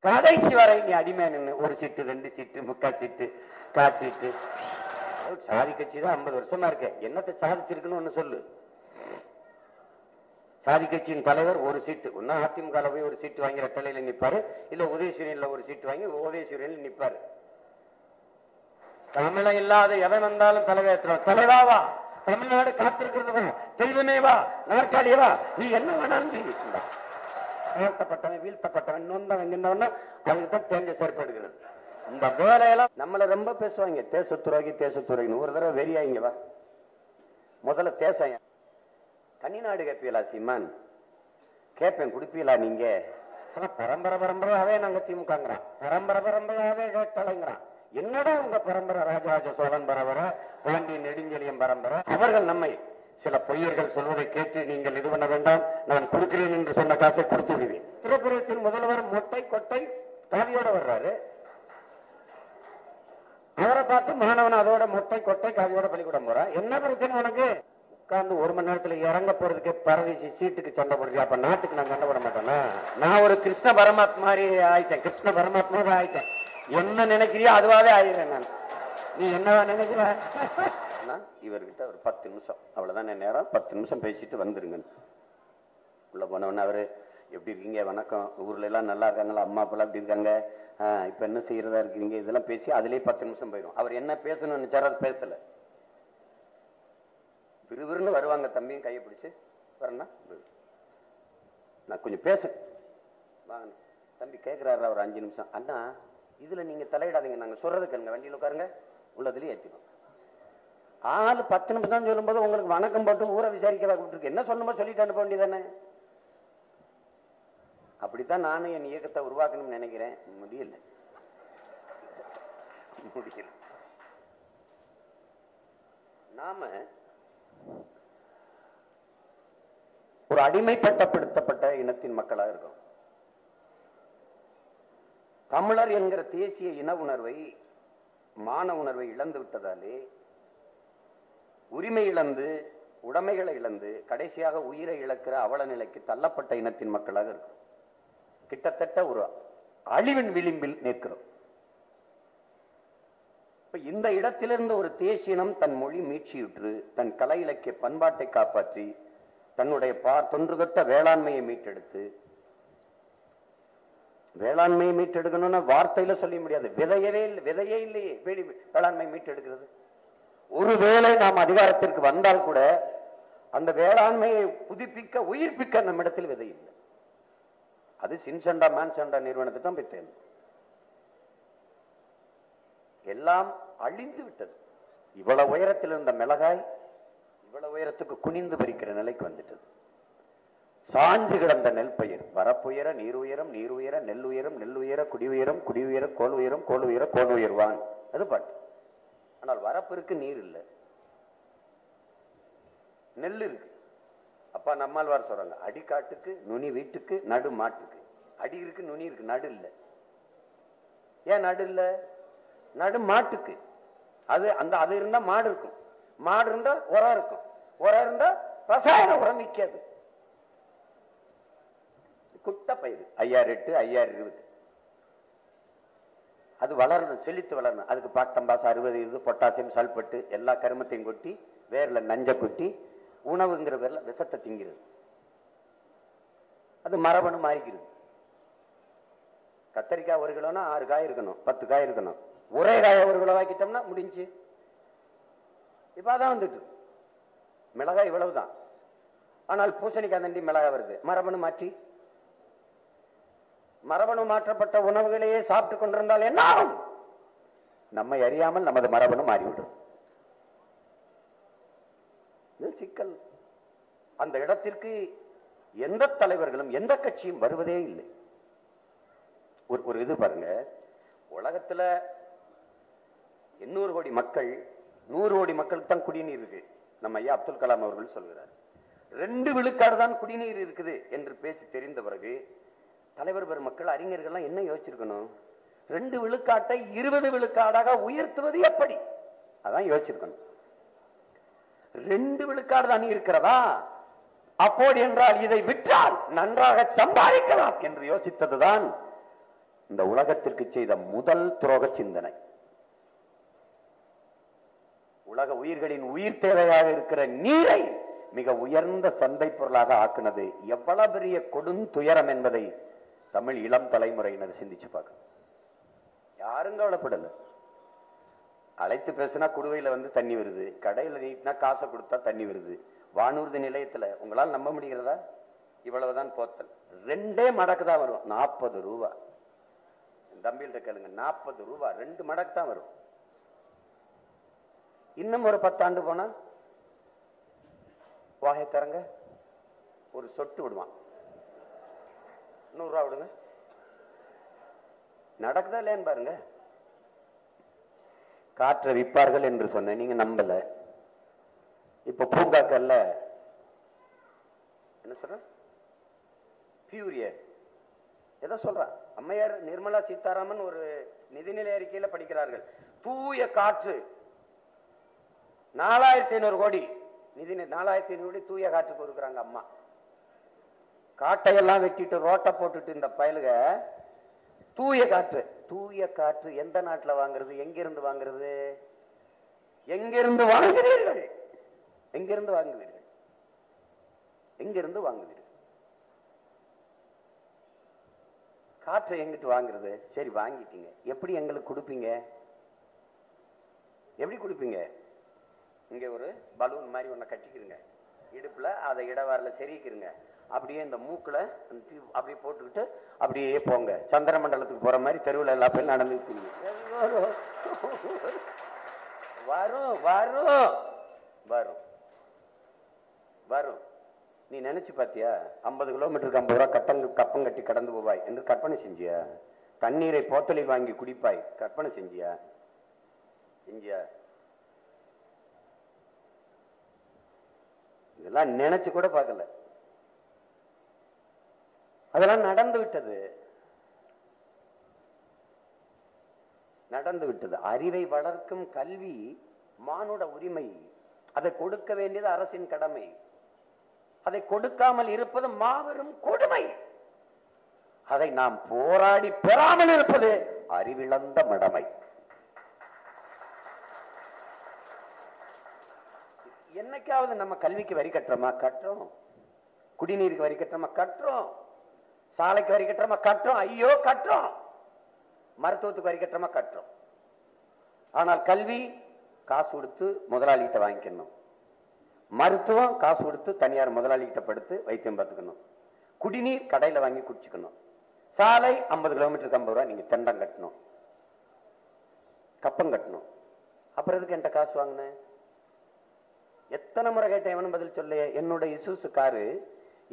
கடைசி வரை நீ அடிமை நின்று ஒரு சீட்டு 2 சீட்டு 3/4 சீட்டு 1/4 சீட்டு. சாதி கட்சி தான் 50 வருஷமா இருக்க, என்னத்தை சாதிச்சிருக்குன்னு ஒண்ணு சொல்லு. சாதி கட்சியின் தலைவர் ஒரு சீட்டு, ஒன்னா அதிமுக போய் ஒரு சீட்டு வாங்கி ரெட்டலையில நிப்பாரு, இல்ல உதயசூரியன்ல ஒரு சீட்டு வாங்கி உதயசூரியன்ல நிப்பாரு. தமிழை இல்லாத எவன் வந்தாலும் தலைவர் தலைவாவா, தமிழ்நாடு காத்திருக்கிறது, தெய்வமேவா, நாற்காலியவா, நீ என்ன வேணாலும் செய்யா. தாழ்த்தப்பட்டவன் வீழ்த்தப்பட்டவன் நொந்தவன் என்னவனா அதுக்கு தான் தேங்க செயற்படுகிறது. இந்த வேலையெல்லாம் நம்மள ரொம்ப பேசுவாங்க, தேசத்துறைக்கு தேசத்துறைன்னு. ஒரு தடவை வெறியாங்க வா, முதல்ல தேசம் தனிநாடு கேட்பீங்களா சீமான்? கேட்பேன், குடிப்பீங்களா நீங்க? பரம்பரை பரம்பரையாவே நாங்க திமுகங்கிறான், பரம்பரை பரம்பரையாவே கேட்டலைங்கிறான். என்னடா உங்க பரம்பரை? ராஜராஜ சோழன் பரம்பரை, பாண்டியன் நெடுஞ்செழியன் பரம்பரை. அவர்கள் நம்மை சில பொய்யர்கள் சொல்வதை கேட்டு நீங்கள் இது பண்ண வேண்டாம், நான் கொடுக்கிறேன் என்று சொன்ன காசை கொடுத்து விடுவேன். திருப்புரத்தின் முதல்வர் மொட்டை கொட்டை காவியோட வர்றாரு, அவரை பார்த்து மாணவன் அதோட மொட்டை கொட்டை காவியோட பள்ளிக்கூடம் போறான். என்ன பிரச்சனை உனக்கு? உட்கார்ந்து 1 மணி நேரத்துல இறங்க போறதுக்கே பரதேசி சீட்டுக்கு சண்டை போடுறியா? அப்ப நாட்டுக்கு நான் சண்டை போட மாட்டேன்னா? நான் ஒரு கிருஷ்ண பரமாத்மா மாதிரி ஆயிட்டேன், கிருஷ்ண பரமாத்மாவே ஆயிட்டேன். என்ன நினைக்கிறியோ அதுவாவே ஆயிடுறேன் நான். நீ என்னவா நினைக்கிற? இவர்கிட்ட ஒரு 10 நிமிஷம் அவ்வளவுதான் நேரம், 10 நிமிஷம் பேசிட்டு வந்துருங்க. உள்ள போனவன அவரு எப்படி இருக்கீங்க, வணக்கம், ஊர்ல எல்லாம் நல்லா இருக்காங்களா, அம்மா அப்பெல்லாம் எப்படி இருக்காங்க, இப்ப என்ன செய்யறதா இருக்கீங்க, இதெல்லாம் பேசி அதுலயே 10 நிமிஷம் போயிடும். அவர் என்ன பேசணும்னு நினைச்சாரு அது பேசல. விறுவிறுன்னு வருவாங்க, தம்பியும் கையை பிடிச்சு வரேன்னா நான் கொஞ்சம் பேச வாங்க. தம்பி கேட்கிறாரு ஒரு 5 நிமிஷம். அண்ணா இதுல நீங்க தலையிடாதீங்க, நாங்க சொல்றது கேளுங்க, வண்டியில் உட்காருங்க, உள்ளதுலயே ஏற்றிக்கோங்க. ஆளு 10 நிமிஷம் தான் சொல்லும் போது உங்களுக்கு வணக்கம் போட்டு ஊரை விசாரிக்கவா கூப்பிட்டு என்ன சொல்லணுமோ சொல்லிட்டு அனுப்ப வேண்டியதானே? அப்படித்தான் நானும் என் இயக்கத்தை உருவாக்கணும்னு நினைக்கிறேன். முடியல. நாம ஒரு அடிமைப்பட்டப்படுத்தப்பட்ட இனத்தின் மக்களாக இருக்கோம். தமிழர் என்கிற தேசிய இன உணர்வை, மான உணர்வை இழந்து விட்டதாலே உரிமை இழந்து, உடைமைகளை இழந்து, கடைசியாக உயிரை இழக்கிற அவல நிலைக்கு தள்ளப்பட்ட இனத்தின் மக்களாக இருக்கும். கிட்டத்தட்ட ஒரு அழிவின் விளிம்பில் நிற்கிறோம். இந்த இடத்திலிருந்து ஒரு தேசியம் தன் மொழி மீட்சியுற்று, தன் கலை இலக்கிய பண்பாட்டை காப்பாற்றி, தன்னுடைய தொன்றுகட்ட வேளாண்மையை மீட்டெடுத்து, வேளாண்மையை மீட்டெடுக்கணும்னா வார்த்தையில சொல்ல முடியாது, விதையே இல்லையே வேளாண்மை மீட்டெடுக்கிறது. ஒருவேளை நாம் அதிகாரத்திற்கு வந்தால் கூட அந்த வேளாண்மையை புதுப்பிக்க, உயிர்ப்பிக்க நம்மிடத்தில் விதை இல்லை. அது சின்சண்டா மான்சண்டா நிறுவனத்தை தான் போய் தேர்ந்தது. எல்லாம் அழிந்து விட்டது. இவ்வளவு உயரத்தில் இருந்த மிளகாய் இவ்வளவு உயரத்துக்கு குனிந்து பறிக்கிற நிலைக்கு வந்துட்டது. சாஞ்சு கிடந்த நெல் பயிர் வரப்புயர நீர் உயரம், நீர் உயர நெல் உயரம், நெல் உயர குடி உயரம், குடி உயர கோல் உயரம், கோல் உயர கோல் உயர்வான். அது பாட்டு. ஆனால் வரப்பு இருக்கு, நீர் இல்லை. நெல் இருக்கு. அப்பா நம்மாழ்வார் சொல்றாங்க, அடிக்காட்டுக்கு நுனி வீட்டுக்கு நடு மாட்டுக்கு. அடி இருக்கு, நுனி இருக்கு, நடு இல்லை. ஏன் நடு இல்லை? நடு மாட்டுக்கு. அது அந்த அது இருந்தா மாடு இருக்கும், மாடு இருந்தா உரம் இருக்கும், உரம் இருந்தா ரசாயன உரம் நிற்காது. குட்டை பயிர் 5008 5020 அது வளரணும், செழித்து வளரணும். அதுக்கு பாட்டம்பாஸ் 60 பொட்டாசியம் சல்பட்டு எல்லா கருமத்தையும் கொட்டி வேர்ல நஞ்ச கொட்டி உணவுங்கிற பேர்ல விஷத்தை திங்கிறது. அது மரபணு மாறிக்கிறது. கத்தரிக்காய் 1 கிலோனா 6 காய் இருக்கணும், 10 காய் இருக்கணும். ஒரே காய 1 கிலோ ஆக்கிட்டோம்னா முடிஞ்சு. இப்ப அதான் வந்துட்டு மிளகாய் இவ்வளவுதான். ஆனால் பூசணிக்காய் தண்டி மிளகாய் வருது. மரபணு மாற்றி, மரபணு மாற்றப்பட்ட உணவுகளையே சாப்பிட்டுக் கொண்டிருந்தால் என்ன ஆகும்? நம்மை அறியாமல் நமது மரபணு மாறிவிடும். சிக்கல். அந்த இடத்திற்கு எந்த தலைவர்களும் எந்த கட்சியும் வருவதே இல்லை. ஒரு இது பாருங்க, உலகத்துல 800 கோடி மக்கள், 100 கோடி மக்களுக்கு தான் குடிநீர் இருக்கு. நம்ம ஐயா அப்துல் கலாம் அவர்கள் சொல்கிறார். 2 விழுக்காடு தான் குடிநீர் இருக்குது என்று பேசி தெரிந்த பிறகு தலைவர் பெருமக்கள், அறிஞர்கள் என்ன யோசிச்சிருக்கணும்? 2 விழுக்காட்டை 20 விழுக்காடாக உயர்த்துவது எப்படி? அதான் யோசிச்சிருக்கணும். 2 விழுக்காடு தான் இருக்கிறதா, அப்போது என்றால் இதை விற்றால் நன்றாக சம்பாதிக்கலாம் என்று யோசித்ததுதான் இந்த இந்த உலகத்திற்கு செய்த முதல் துரோக சிந்தனை. உலக உயிர்களின் உயிர் தேவையாக இருக்கிற நீரை மிக உயர்ந்த சந்தை பொருளாக ஆக்குனது எவ்வளவு பெரிய கொடுந்துயரம் என்பதை தமிழ் இளம் தலைமுறையினர் சிந்திச்சு பார்க்க. யாரும் கவலைப்படல. அழைத்து பேசினா குடுவையில வந்து தண்ணி வருது, கடையில நீட்டினா காசை கொடுத்தா தண்ணி வருது. வானூர்தி நிலையத்துல உங்களால் நம்ப முடிகிறதா? இவ்வளவுதான் போத்தல். 2 மடக்கு தான் வரும். 40 ரூபா. தம்பியிட்ட கேளுங்க, 40 ரூபா 2 மடக்கு தான் வரும். இன்னும் ஒரு 10 ஆண்டு போனா வாகை தரங்க ஒரு சொட்டு விடுவான். 100 ரூபா விடுங்க. நடக்குதா இல்லையான்னு பாருங்க. காற்றை விற்பார்கள் என்று சொன்ன நீங்க நம்பல. இப்ப பூங்காக்கல்ல என்ன சொல்ற பியூரிய ஏதோ சொல்ற அம்மையார் நிர்மலா சீதாராமன் ஒரு நிதிநிலை அறிக்கையில படிக்கிறார்கள். தூய காற்று 4500 கோடி நிதி 4500 கோடி தூய காற்று கொடுக்குறாங்க அம்மா. காட்டையெல்லாம் வெட்டிட்டு ரோட்டை போட்டுட்டு இந்த பயலுக தூய காற்று. தூய காற்று எந்த நாட்டில் வாங்குறது? எங்கிருந்து வாங்குறது? எங்கிருந்து வாங்குவீர்கள்? எங்கிருந்து வாங்குவீர்கள்? எங்கிருந்து வாங்குவீர்கள்? காற்றை எங்கிட்டு வாங்குறது? சரி வாங்கிட்டீங்க, எப்படி எங்களுக்கு கொடுப்பீங்க? எப்படி கொடுப்பீங்க? இங்க ஒரு பலூன் மாதிரி ஒன்ன கட்டிக்கிறீங்க இடுப்புல, அதை இடவாரில செரிக்கிறீங்க, அப்படியே இந்த மூக்குல அப்படியே போட்டுக்கிட்டு அப்படியே போங்க. சந்திர மண்டலத்துக்கு போற மாதிரி தெருவில் எல்லா பேரும் நடந்துட்டு வரும் வரும் வரும் வரும். நீ நினைச்சு பாத்தியா? 50 கிலோமீட்டருக்கு 50 ரூபா கப்பம் கட்டி கடந்து போவாய் என்று கற்பனை செஞ்சியா? தண்ணீரை போத்தலில் வாங்கி குடிப்பாய் கற்பனை செஞ்சியா? செஞ்சியா? இதெல்லாம் நினைச்சு கூட பார்க்கல. அதெல்லாம் நடந்து விட்டது, நடந்து விட்டது. அறிவை வளர்க்கும் கல்வி மானுட உரிமை. அதை கொடுக்க வேண்டியது அரசின் கடமை. அதை கொடுக்காமல் இருப்பது மாபெரும் கொடுமை. அதை நாம் போராடி பெறாமல் இருப்பது அறிவிழந்த மடமை. என்னைக்காவது நம்ம கல்விக்கு வரி கட்டுறோமா? கட்டுறோம். குடிநீருக்கு வரி கட்டுறோமா? கட்டுறோம். சாலைக்கு வரி கட்டுறோமா? கட்டுறோம். ஐயோ கட்டுறோம். மருத்துவத்துக்கு வரி கட்டுறோமா? கட்டுறோம். ஆனால் கல்வி காசு கொடுத்து முதலாளிகிட்ட வாங்கிக்கணும். மருத்துவம் காசு கொடுத்து தனியார் முதலாளிகிட்ட படுத்து வைத்தியம் பார்த்துக்கணும். குடிநீர் கடையில வாங்கி குடிச்சுக்கணும். சாலை 50 கிலோமீட்டருக்கு 50 ரூபா நீங்க தெண்டம் கட்டணும், கப்பம் கட்டணும். அப்புறம் எதுக்கு என்கிட்ட காசு வாங்கினேன்? எத்தனை முறை கேட்டேன், எவனும் பதில் சொல்ல. என்னோட இசூசு காரு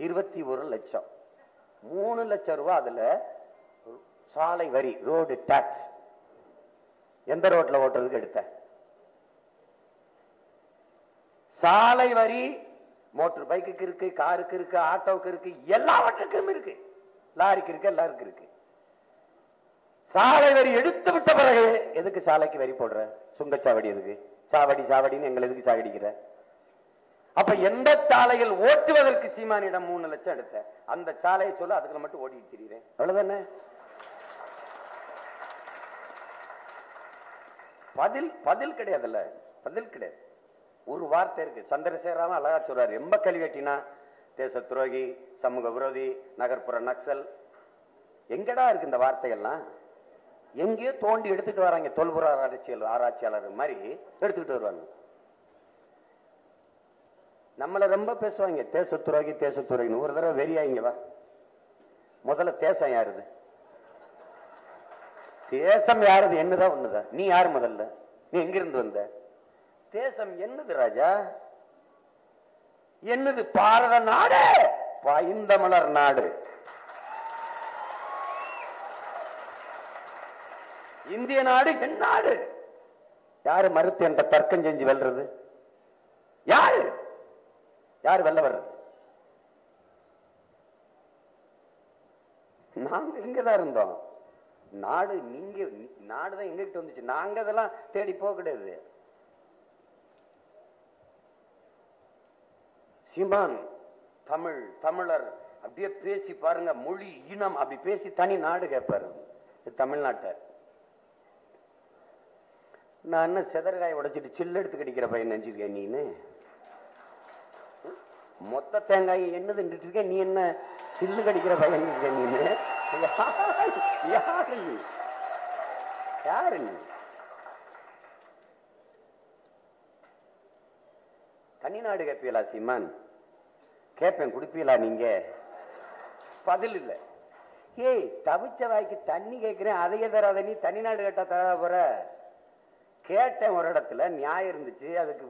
21 லட்சம், 3 லட்சம் ரூபாய் அதுல சாலை வரி, ரோடு டாக்ஸ். எந்த ரோட்ல ஓட்டுறதுக்கு எடுத்த? சாலை வரி மோட்டர் பைக்குக்கு இருக்கு, காருக்கு இருக்கு, ஆட்டோவுக்கு இருக்கு, எல்லாவற்றுக்கும் இருக்கு, லாரிக்கு இருக்கு, எல்லாருக்கும் இருக்கு. சாலை வரி எடுத்து விட்ட பிறகு எதுக்கு சாலைக்கு வரி போடுற? சுங்கச்சாவடி எதுக்கு? சாவடி சாவடின்னு எங்களை எதுக்கு சாகடிக்கிற? அப்ப எந்த சாலையில் ஓட்டுவதற்கு சீமானிடம் 3 லட்சம் எடுத்த, அந்த சாலையை சொல்ல, அதுக்குள்ள மட்டும் ஓடிட்டு திரிகிறேன். அவ்வளவுதானே? பதில் கிடையாதுல்ல, பதில் கிடையாது. ஒரு வார்த்தை இருக்கு. சந்திரசேகராமன் அழகா சொல்றாரு, எம்ப கல்வி கட்டினா தேச துரோகி, சமூக விரோதி, நகர்ப்புற நக்சல். எங்கடா இருக்கு இந்த வார்த்தைகள்லாம்? எங்கேயோ தோண்டி எடுத்துட்டு வராங்க. தொல்புற ஆராய்ச்சியாளர் மாதிரி எடுத்துக்கிட்டு வருவாங்க. நம்மள ரொம்ப பேசுவாங்க, தேச துரோகி தேச துரோகின்னு. ஒரு தடவை வெறியாங்க வா. முதல்ல தேசம் யாருது? தேசம் யாருது? என்னதான் ஒண்ணுதான். நீ யாரு முதல்ல? நீ எங்கிருந்து வந்த? தேசம் என்னது ராஜா? என்னது? பாரத நாடு, பாய்ந்தமலர் நாடு. இந்திய நாடு என் நாடு. யாரு மறுத்து என்ற தர்க்கம் செஞ்சு வெல்றது? யாரு யாரு வெல்ல வர்றது? நாங்க இங்கதான் இருந்தோம். நாடு நீங்க, நாடுதான் எங்ககிட்ட வந்துச்சு. நாங்க அதெல்லாம் தேடி போக கிடையாது. சீமான் தமிழ், தமிழர் அப்படியே பேசி பாருங்க, மொழி இனம் அப்படி பேசி தனி நாடு கேட்பாரு. தமிழ்நாட்டை நான் என்ன செதற்காயை உடைச்சிட்டு சில்லு எடுத்து கடிக்கிற பையன் நினைச்சிருக்கேன் நீன்னு. மொத்த தேங்காயை என்ன தின்னுட்டு இருக்க, நீ என்ன சில்லு கடிக்கிற பையன் இருக்க நீன்னு? யாரு நீ? யாரு நீ? தனிநாடு கேட்பீங்களா சீமான்? கேட்பேன், குடிப்பீங்களா நீங்க? பதில் இல்லை. ஏய், தவிச்ச வாய்க்கு தண்ணி கேட்கிறேன், அதையே தராத நீ தனிநாடு கேட்டா தர போற? கேட்டேன், ஒரு இடத்துல நியாயம் இருந்துச்சு, அதுக்கு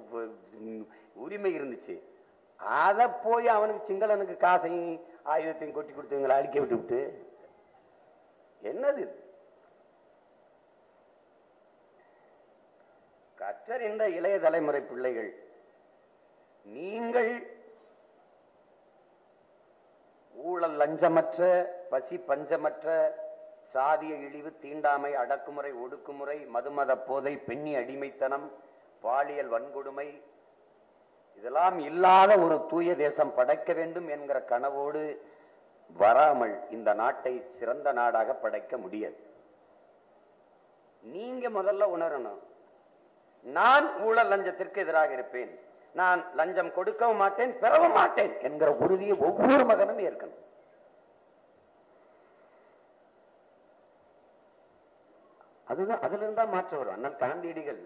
உரிமை இருந்துச்சு. அதை போய் அவனுக்கு சிங்களனுக்கு காசையும் ஆயுதத்தையும் கொட்டி கொடுத்தவங்களை அழிக்க விட்டு விட்டு என்னது கற்றறிந்த இளைய தலைமுறை பிள்ளைகள்? நீங்கள் ஊழல் லஞ்சமற்ற, பசி பஞ்சமற்ற, சாதிய இழிவு, தீண்டாமை, அடக்குமுறை, ஒடுக்குமுறை, மதுமத போதை, பெண்ணி அடிமைத்தனம், பாலியல் வன்கொடுமை இதெல்லாம் இல்லாத ஒரு தூய தேசம் படைக்க வேண்டும் என்கிற கனவோடு வராமல் இந்த நாட்டை சிறந்த நாடாக படைக்க முடியாது. நீங்க முதல்ல உணரணும், நான் ஊழல் லஞ்சத்திற்கு எதிராக இருப்பேன், நான் லஞ்சம் கொடுக்கவும் மாட்டேன், பெறவும் மாட்டேன் என்கிற உறுதியை ஒவ்வொரு மகனும் ஏற்கணும். அதுதான், அதுல இருந்தா மாற்றம் வரும். அண்ணல் காந்தியடிகள்,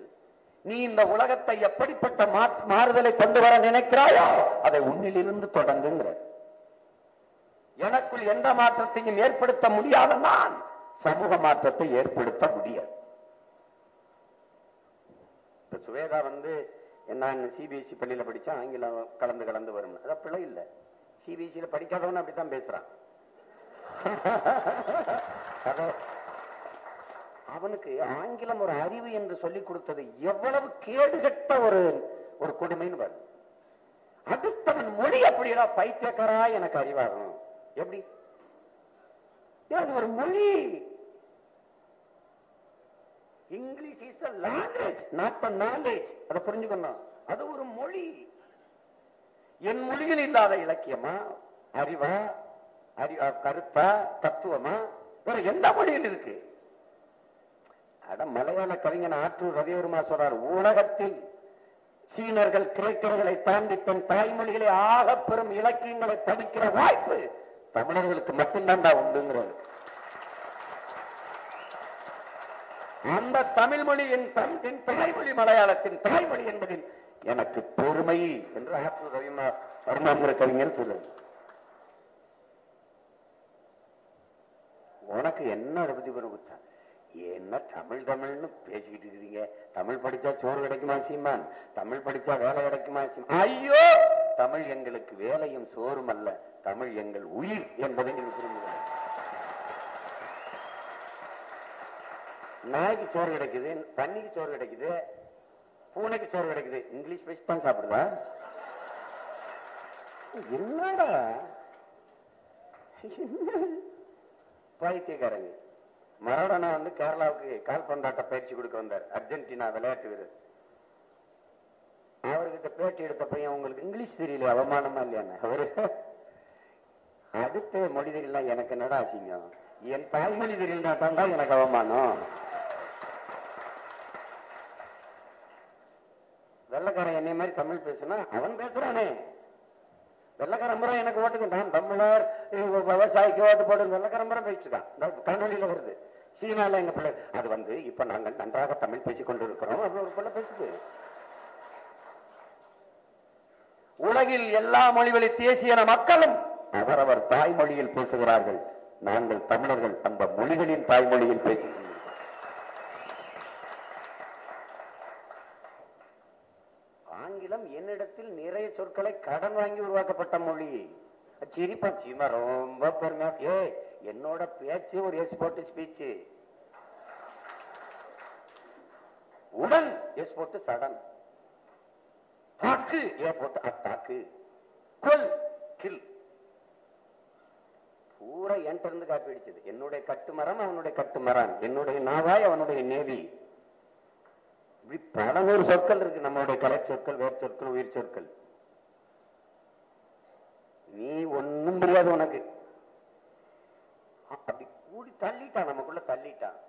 நீ இந்த உலகத்தை எப்படிப்பட்ட மாறுதலை கொண்டு வர நினைக்கிறாயோ அதை உன்னிலிருந்து தொடங்குங்கிற. எனக்குள் எந்த மாற்றத்தையும் ஏற்படுத்த முடியாத நான் சமூக மாற்றத்தை ஏற்படுத்த முடியாது. சுவேதா நான் சிபிஎஸ்இ பள்ளியில படிச்சா ஆங்கிலம் கலந்து வரும், அதான் பிள்ளை இல்லை. சிபிஎஸ்இல படிக்காதவன் அப்படித்தான் பேசுறான். அவனுக்கு ஆங்கிலம் ஒரு அறிவு என்று சொல்லிக் கொடுத்தது எவ்வளவு கேடுகட்ட ஒரு கொடுமைன்னு பாரு. அடுத்தவன் மொழி அப்படியா பைத்தியக்காரா எனக்கு அறிவாகும். எப்படி ஒரு மொழி? English is a language, not a knowledge. அதை புரிஞ்சுக்கணும். அது ஒரு மொழி. என் மொழியில் இல்லாத இலக்கியமா, அறிவா, கருத்தா, தத்துவமா வேற எந்த மொழியில் இருக்கு? அட, மலையாள கவிஞன் ஆற்றூர் ரவிவர்மா சொல்றார், உலகத்தில் சீனர்கள் கிரேக்கர்களை தாண்டி தன் தாய்மொழிகளை ஆக பெரும் இலக்கியங்களை படிக்கிற வாய்ப்பு தமிழர்களுக்கு மட்டும்தான்டா உண்டுங்கிறது. அந்த தமிழ் மொழி என் தாய்மொழி, மலையாளத்தின் தாய்மொழி என்பதில் எனக்கு பெருமை என்று ஆற்றூர் ரவிவர்மா கவிஞர் சொல்லுங்க. உனக்கு என்ன பத்தி கொடுத்தா? என்ன தமிழ்னு பேசிக்கிட்டு இருக்கிறீங்க? தமிழ் படிச்சா சோறு கிடைக்குமா சீமான்? தமிழ் படிச்சா வேலை கிடைக்குமா சீமான்? ஐயோ, தமிழ் எங்களுக்கு வேலையும் சோறும் அல்ல, தமிழ் எங்கள் உயிர் என்பதை நீங்கள் புரிந்து. நாய்க்கு சோறு கிடைக்குது, தண்ணிக்கு சோறு கிடைக்குது, பூனைக்கு சோறு கிடைக்குது, இங்கிலீஷ் பேசி தான் சாப்பிடுதா? என்னடா பைத்தியக்காரங்க. மரடனா கேரளாவுக்கு கால்பந்தாட்ட பயிற்சி கொடுக்க வந்தார், அர்ஜென்டினா விளையாட்டு வீரர். அவர்கிட்ட பேட்டி எடுத்த பையன், உங்களுக்கு இங்கிலீஷ் தெரியல, அவமானமா இல்லையான்னு. அவரு அடுத்த மொழி தெரியல, எனக்கு என்னடா அசிங்கம், என் தாய்மொழி தெரியலனா தாண்டா எனக்கு அவமானம். வெள்ளக்காரன் என்னை மாதிரி தமிழ் பேசுனா அவன் பேசுறானே. வெள்ளக்காரம்பரம் எனக்கு ஓட்டுக்கு, நான் தமிழர் விவசாயிக்கு ஓட்டு போட்டு வெள்ளக்காரம்பரம் பேசிட்டு இருக்கான். கண்ணொலியில வருது. சீனால எங்க பிள்ளை அது இப்ப நாங்கள் நன்றாக தமிழ் பேசிக் கொண்டு இருக்கிறோம், அது ஒரு பிள்ளை பேசுது. உலகில் எல்லா மொழிவழி தேசிய மக்களும் அவரவர் தாய்மொழியில் பேசுகிறார்கள். நாங்கள் தமிழர்கள் அந்த மொழிகளின் தாய்மொழியில் பேசுகிறோம். ஆங்கிலம் என்னிடத்தில் நிறைய சொற்களை கடன் வாங்கி உருவாக்கப்பட்ட மொழி. சிரிப்பா சீமா ரொம்ப பெருமையா, என்னோட பேச்சு ஒரு எக்ஸ்போர்ட் ஸ்பீச். உடன் எக்ஸ்போர்ட் சடன், தாக்கு ஏர்போர்ட் அத்தாக்கு, கொல் கில், பூரா என்கிட்ட இருந்து காப்பி அடிச்சது. என்னுடைய கட்டுமரம் அவனுடைய கட்டுமரம், என்னுடைய நாவாய் அவனுடைய நேவி. இப்படி பல நூறு சொற்கள் இருக்கு நம்மளுடைய கலை சொற்கள், வேர் சொற்கள், உயிர் சொற்கள். நீ ஒன்னும் புரியாது உனக்கு. அப்படி கூடி தள்ளிட்டான், நமக்குள்ள தள்ளி அள்ளிட்டான்.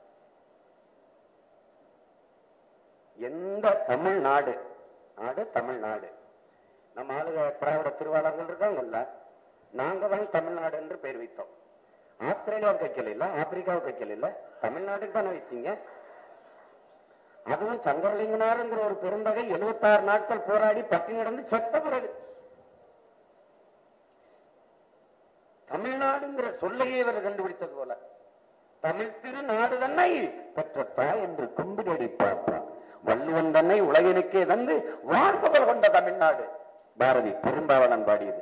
எந்த தமிழ்நாடு தமிழ்நாடு நம்ம ஆளுக திராவிட திருவாளர்கள் இருக்காங்கல்ல, நாங்க தான் தமிழ்நாடு என்று பெயர் வைத்தோம். ஆஸ்திரேலியாவுக்கு வைக்கல இல்ல, ஆப்பிரிக்காவுக்கு வைக்கல இல்ல, தமிழ்நாட்டுக்கு தானே வச்சீங்க. அதுவும் சங்கரலிங்கனாருங்கிற ஒரு பெருந்தகை 76 நாட்கள் போராடி பட்டினி நடந்து செத்த பிறகு தமிழ்நாடுங்கிற சொல்லையே இவர் கண்டுபிடித்தது போல, தமிழ் திருநாடு தன்னை பெற்றப்பா என்று கும்பிடடி பார்ப்பா, வள்ளுவன் தன்னை உலகினுக்கே தந்து வாழ்பவள் கொண்ட தமிழ்நாடு. பாரதி பெரும்பாவனன் பாடியது.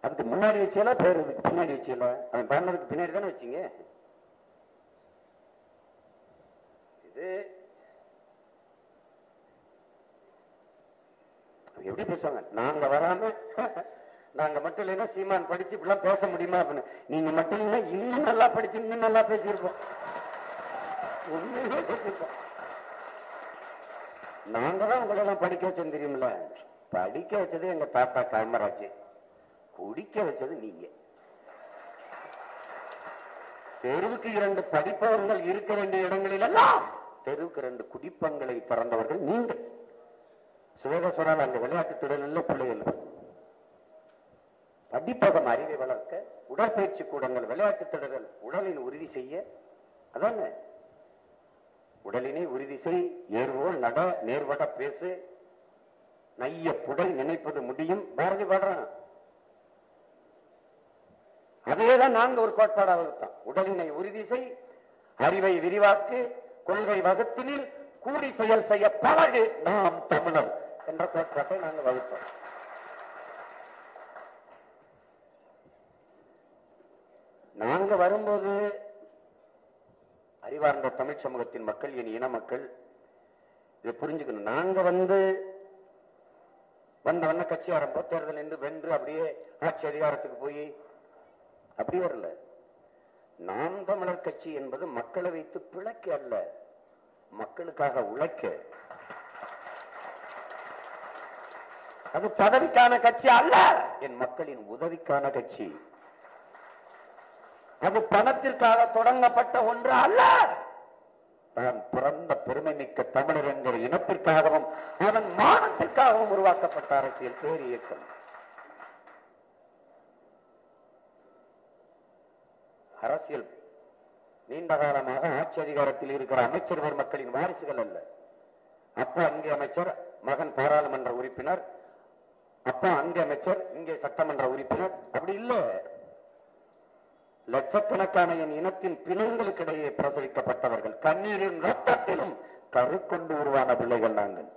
அதுக்கு முன்னாடி வச்சல, பேர் இதுக்கு பின்னாடி வச்சல, அவன் பாடினதுக்கு பின்னாடி தானே வச்சீங்க. இது எப்படி பேசுவாங்க, நாங்க வராம நாங்க மட்டும் இல்லைன்னா சீமான் படிச்சு இப்படிலாம் பேச முடியுமா அப்படின்னு. நீங்க மட்டும் இல்லைன்னா இன்னும் நல்லா படிச்சு இன்னும் நல்லா பேசியிருப்போம். உண்மையிலே பேசியிருப்போம். நாங்க தான் உங்களை எல்லாம் படிக்க வச்சோம் தெரியுமில்ல. படிக்க வச்சது எங்க தாத்தா காமராஜ், குடிக்க வச்சது நீங்க. தெருவுக்கு 2 படிப்பவர்கள் இருக்க வேண்டிய இடங்களில் எல்லாம் தெருவுக்கு 2 குடிப்பங்களை திறந்தவர்கள் நீங்கள். சுவேதஸ்வரால் அந்த விளையாட்டு திடலில் பிள்ளைகள் படிப்பகம் அறிவை வளர்க்க, உடற்பயிற்சி கூடங்கள், விளையாட்டு திடல்கள் உடலின் உறுதி செய்ய, அதான உடலினை உறுதி செய், ஏர்வோல் நட, நேர்வட பேசு, நைய புடை நினைப்பது முடியும் பாரதி பாடுறான். அதேதான் நாங்க ஒரு கோட்பாடாக இருக்கோம். உடலினை உறுதி செய், அறிவை விரிவாக்கு, கொள்கை வகுத்தினில் கூடி செயல் செய்ய பழகு, நாம் தமிழர் என்ற கோட்பாட்டை நாங்கள் வகுத்தோம். நாங்க வரும்போது அறிவார்ந்த தமிழ் சமூகத்தின் மக்கள், என் இன மக்கள் இதை புரிஞ்சுக்கணும். நாங்க வந்த கட்சி ஆரம்பம் தேர்தல் நின்று வென்று அப்படியே ஆட்சி அதிகாரத்துக்கு போய் அப்படி வரல. நாம் தமிழர் கட்சி என்பது மக்களை வைத்து பிழைக்க அல்ல, மக்களுக்காக உழைக்க. அது பதவிக்கான கட்சி அல்ல, என் மக்களின் உதவிக்கான கட்சி. அது பணத்திற்காக தொடங்கப்பட்ட ஒன்று அல்ல, நான் பிறந்த பெருமை மிக்க தமிழர் என்கிற இனத்திற்காகவும் அதன் மானத்திற்காகவும் உருவாக்கப்பட்ட அரசியல் பேர் இயக்கம். அரசியல் நீண்ட காலமாக ஆட்சி அதிகாரத்தில் இருக்கிற அமைச்சர் மக்களின் வாரிசுகள் அல்ல. அப்பா அங்கே அமைச்சர், மகன் பாராளுமன்ற உறுப்பினர், அப்பா அங்கே அமைச்சர், இங்கே சட்டமன்ற உறுப்பினர், அப்படி இல்லை. லட்சக்கணக்கான என் இனத்தின் பிணங்களுக்கிடையே பிரசவிக்கப்பட்டவர்கள், கண்ணீரின் ரத்தத்திலும் கருக்கொண்டு உருவான பிள்ளைகள் நாங்கள்.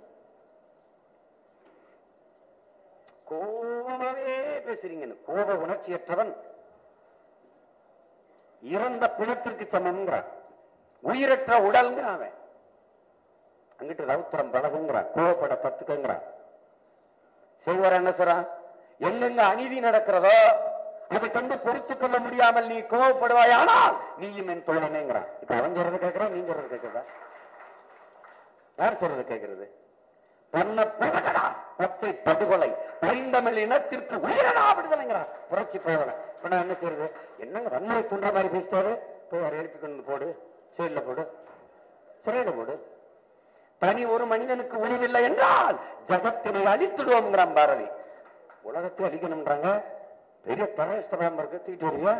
கோபமாவே பேசுறீங்க. கோப உணர்ச்சியற்றவன் இறந்த பிணத்திற்கு சமம்ங்கிறான், உயிரற்ற உடல்ங்கிறான் அவன். அங்கிட்டு ரவுத்திரம் பழகுங்கிறான், கோபப்பட கத்துக்கங்கிறான். செய்வார் என்ன சொல்றான், எங்கெங்க அநீதி நடக்கிறதோ அதை கண்டு பொறுத்துக் கொள்ள முடியாமல் நீ கோபப்படுவாயானால் நீயும் என் தோழனேங்கிறான். இப்ப அவன் சொல்றது கேட்கிறா, நீ சொல்றது கேட்கிறதா? யார் சொல்றது கேட்கிறது? பச்சை படுகொலை பைந்தமிழ் இனத்திற்கு உயிரடா விடுதலைங்கிறான் புரட்சி போவன. இப்ப நான் என்ன செய்யறது? என்னங்க வன்முறை தூண்டுற மாதிரி பேசிட்டாரு, போய் அவரை எழுப்பி கொண்டு போடு, செயல போடு, சிறையில போடு. தனி ஒரு மனிதனுக்கு உணவில்லை என்றால் ஜகத்தினை அழித்துடுவோம்ங்கிறான் பாரதி. உலகத்தை அழிக்கணும்ன்றாங்க. பெரிய பரமேஸ்வரம் இருக்கு, தூக்கிட்டு வருவியா?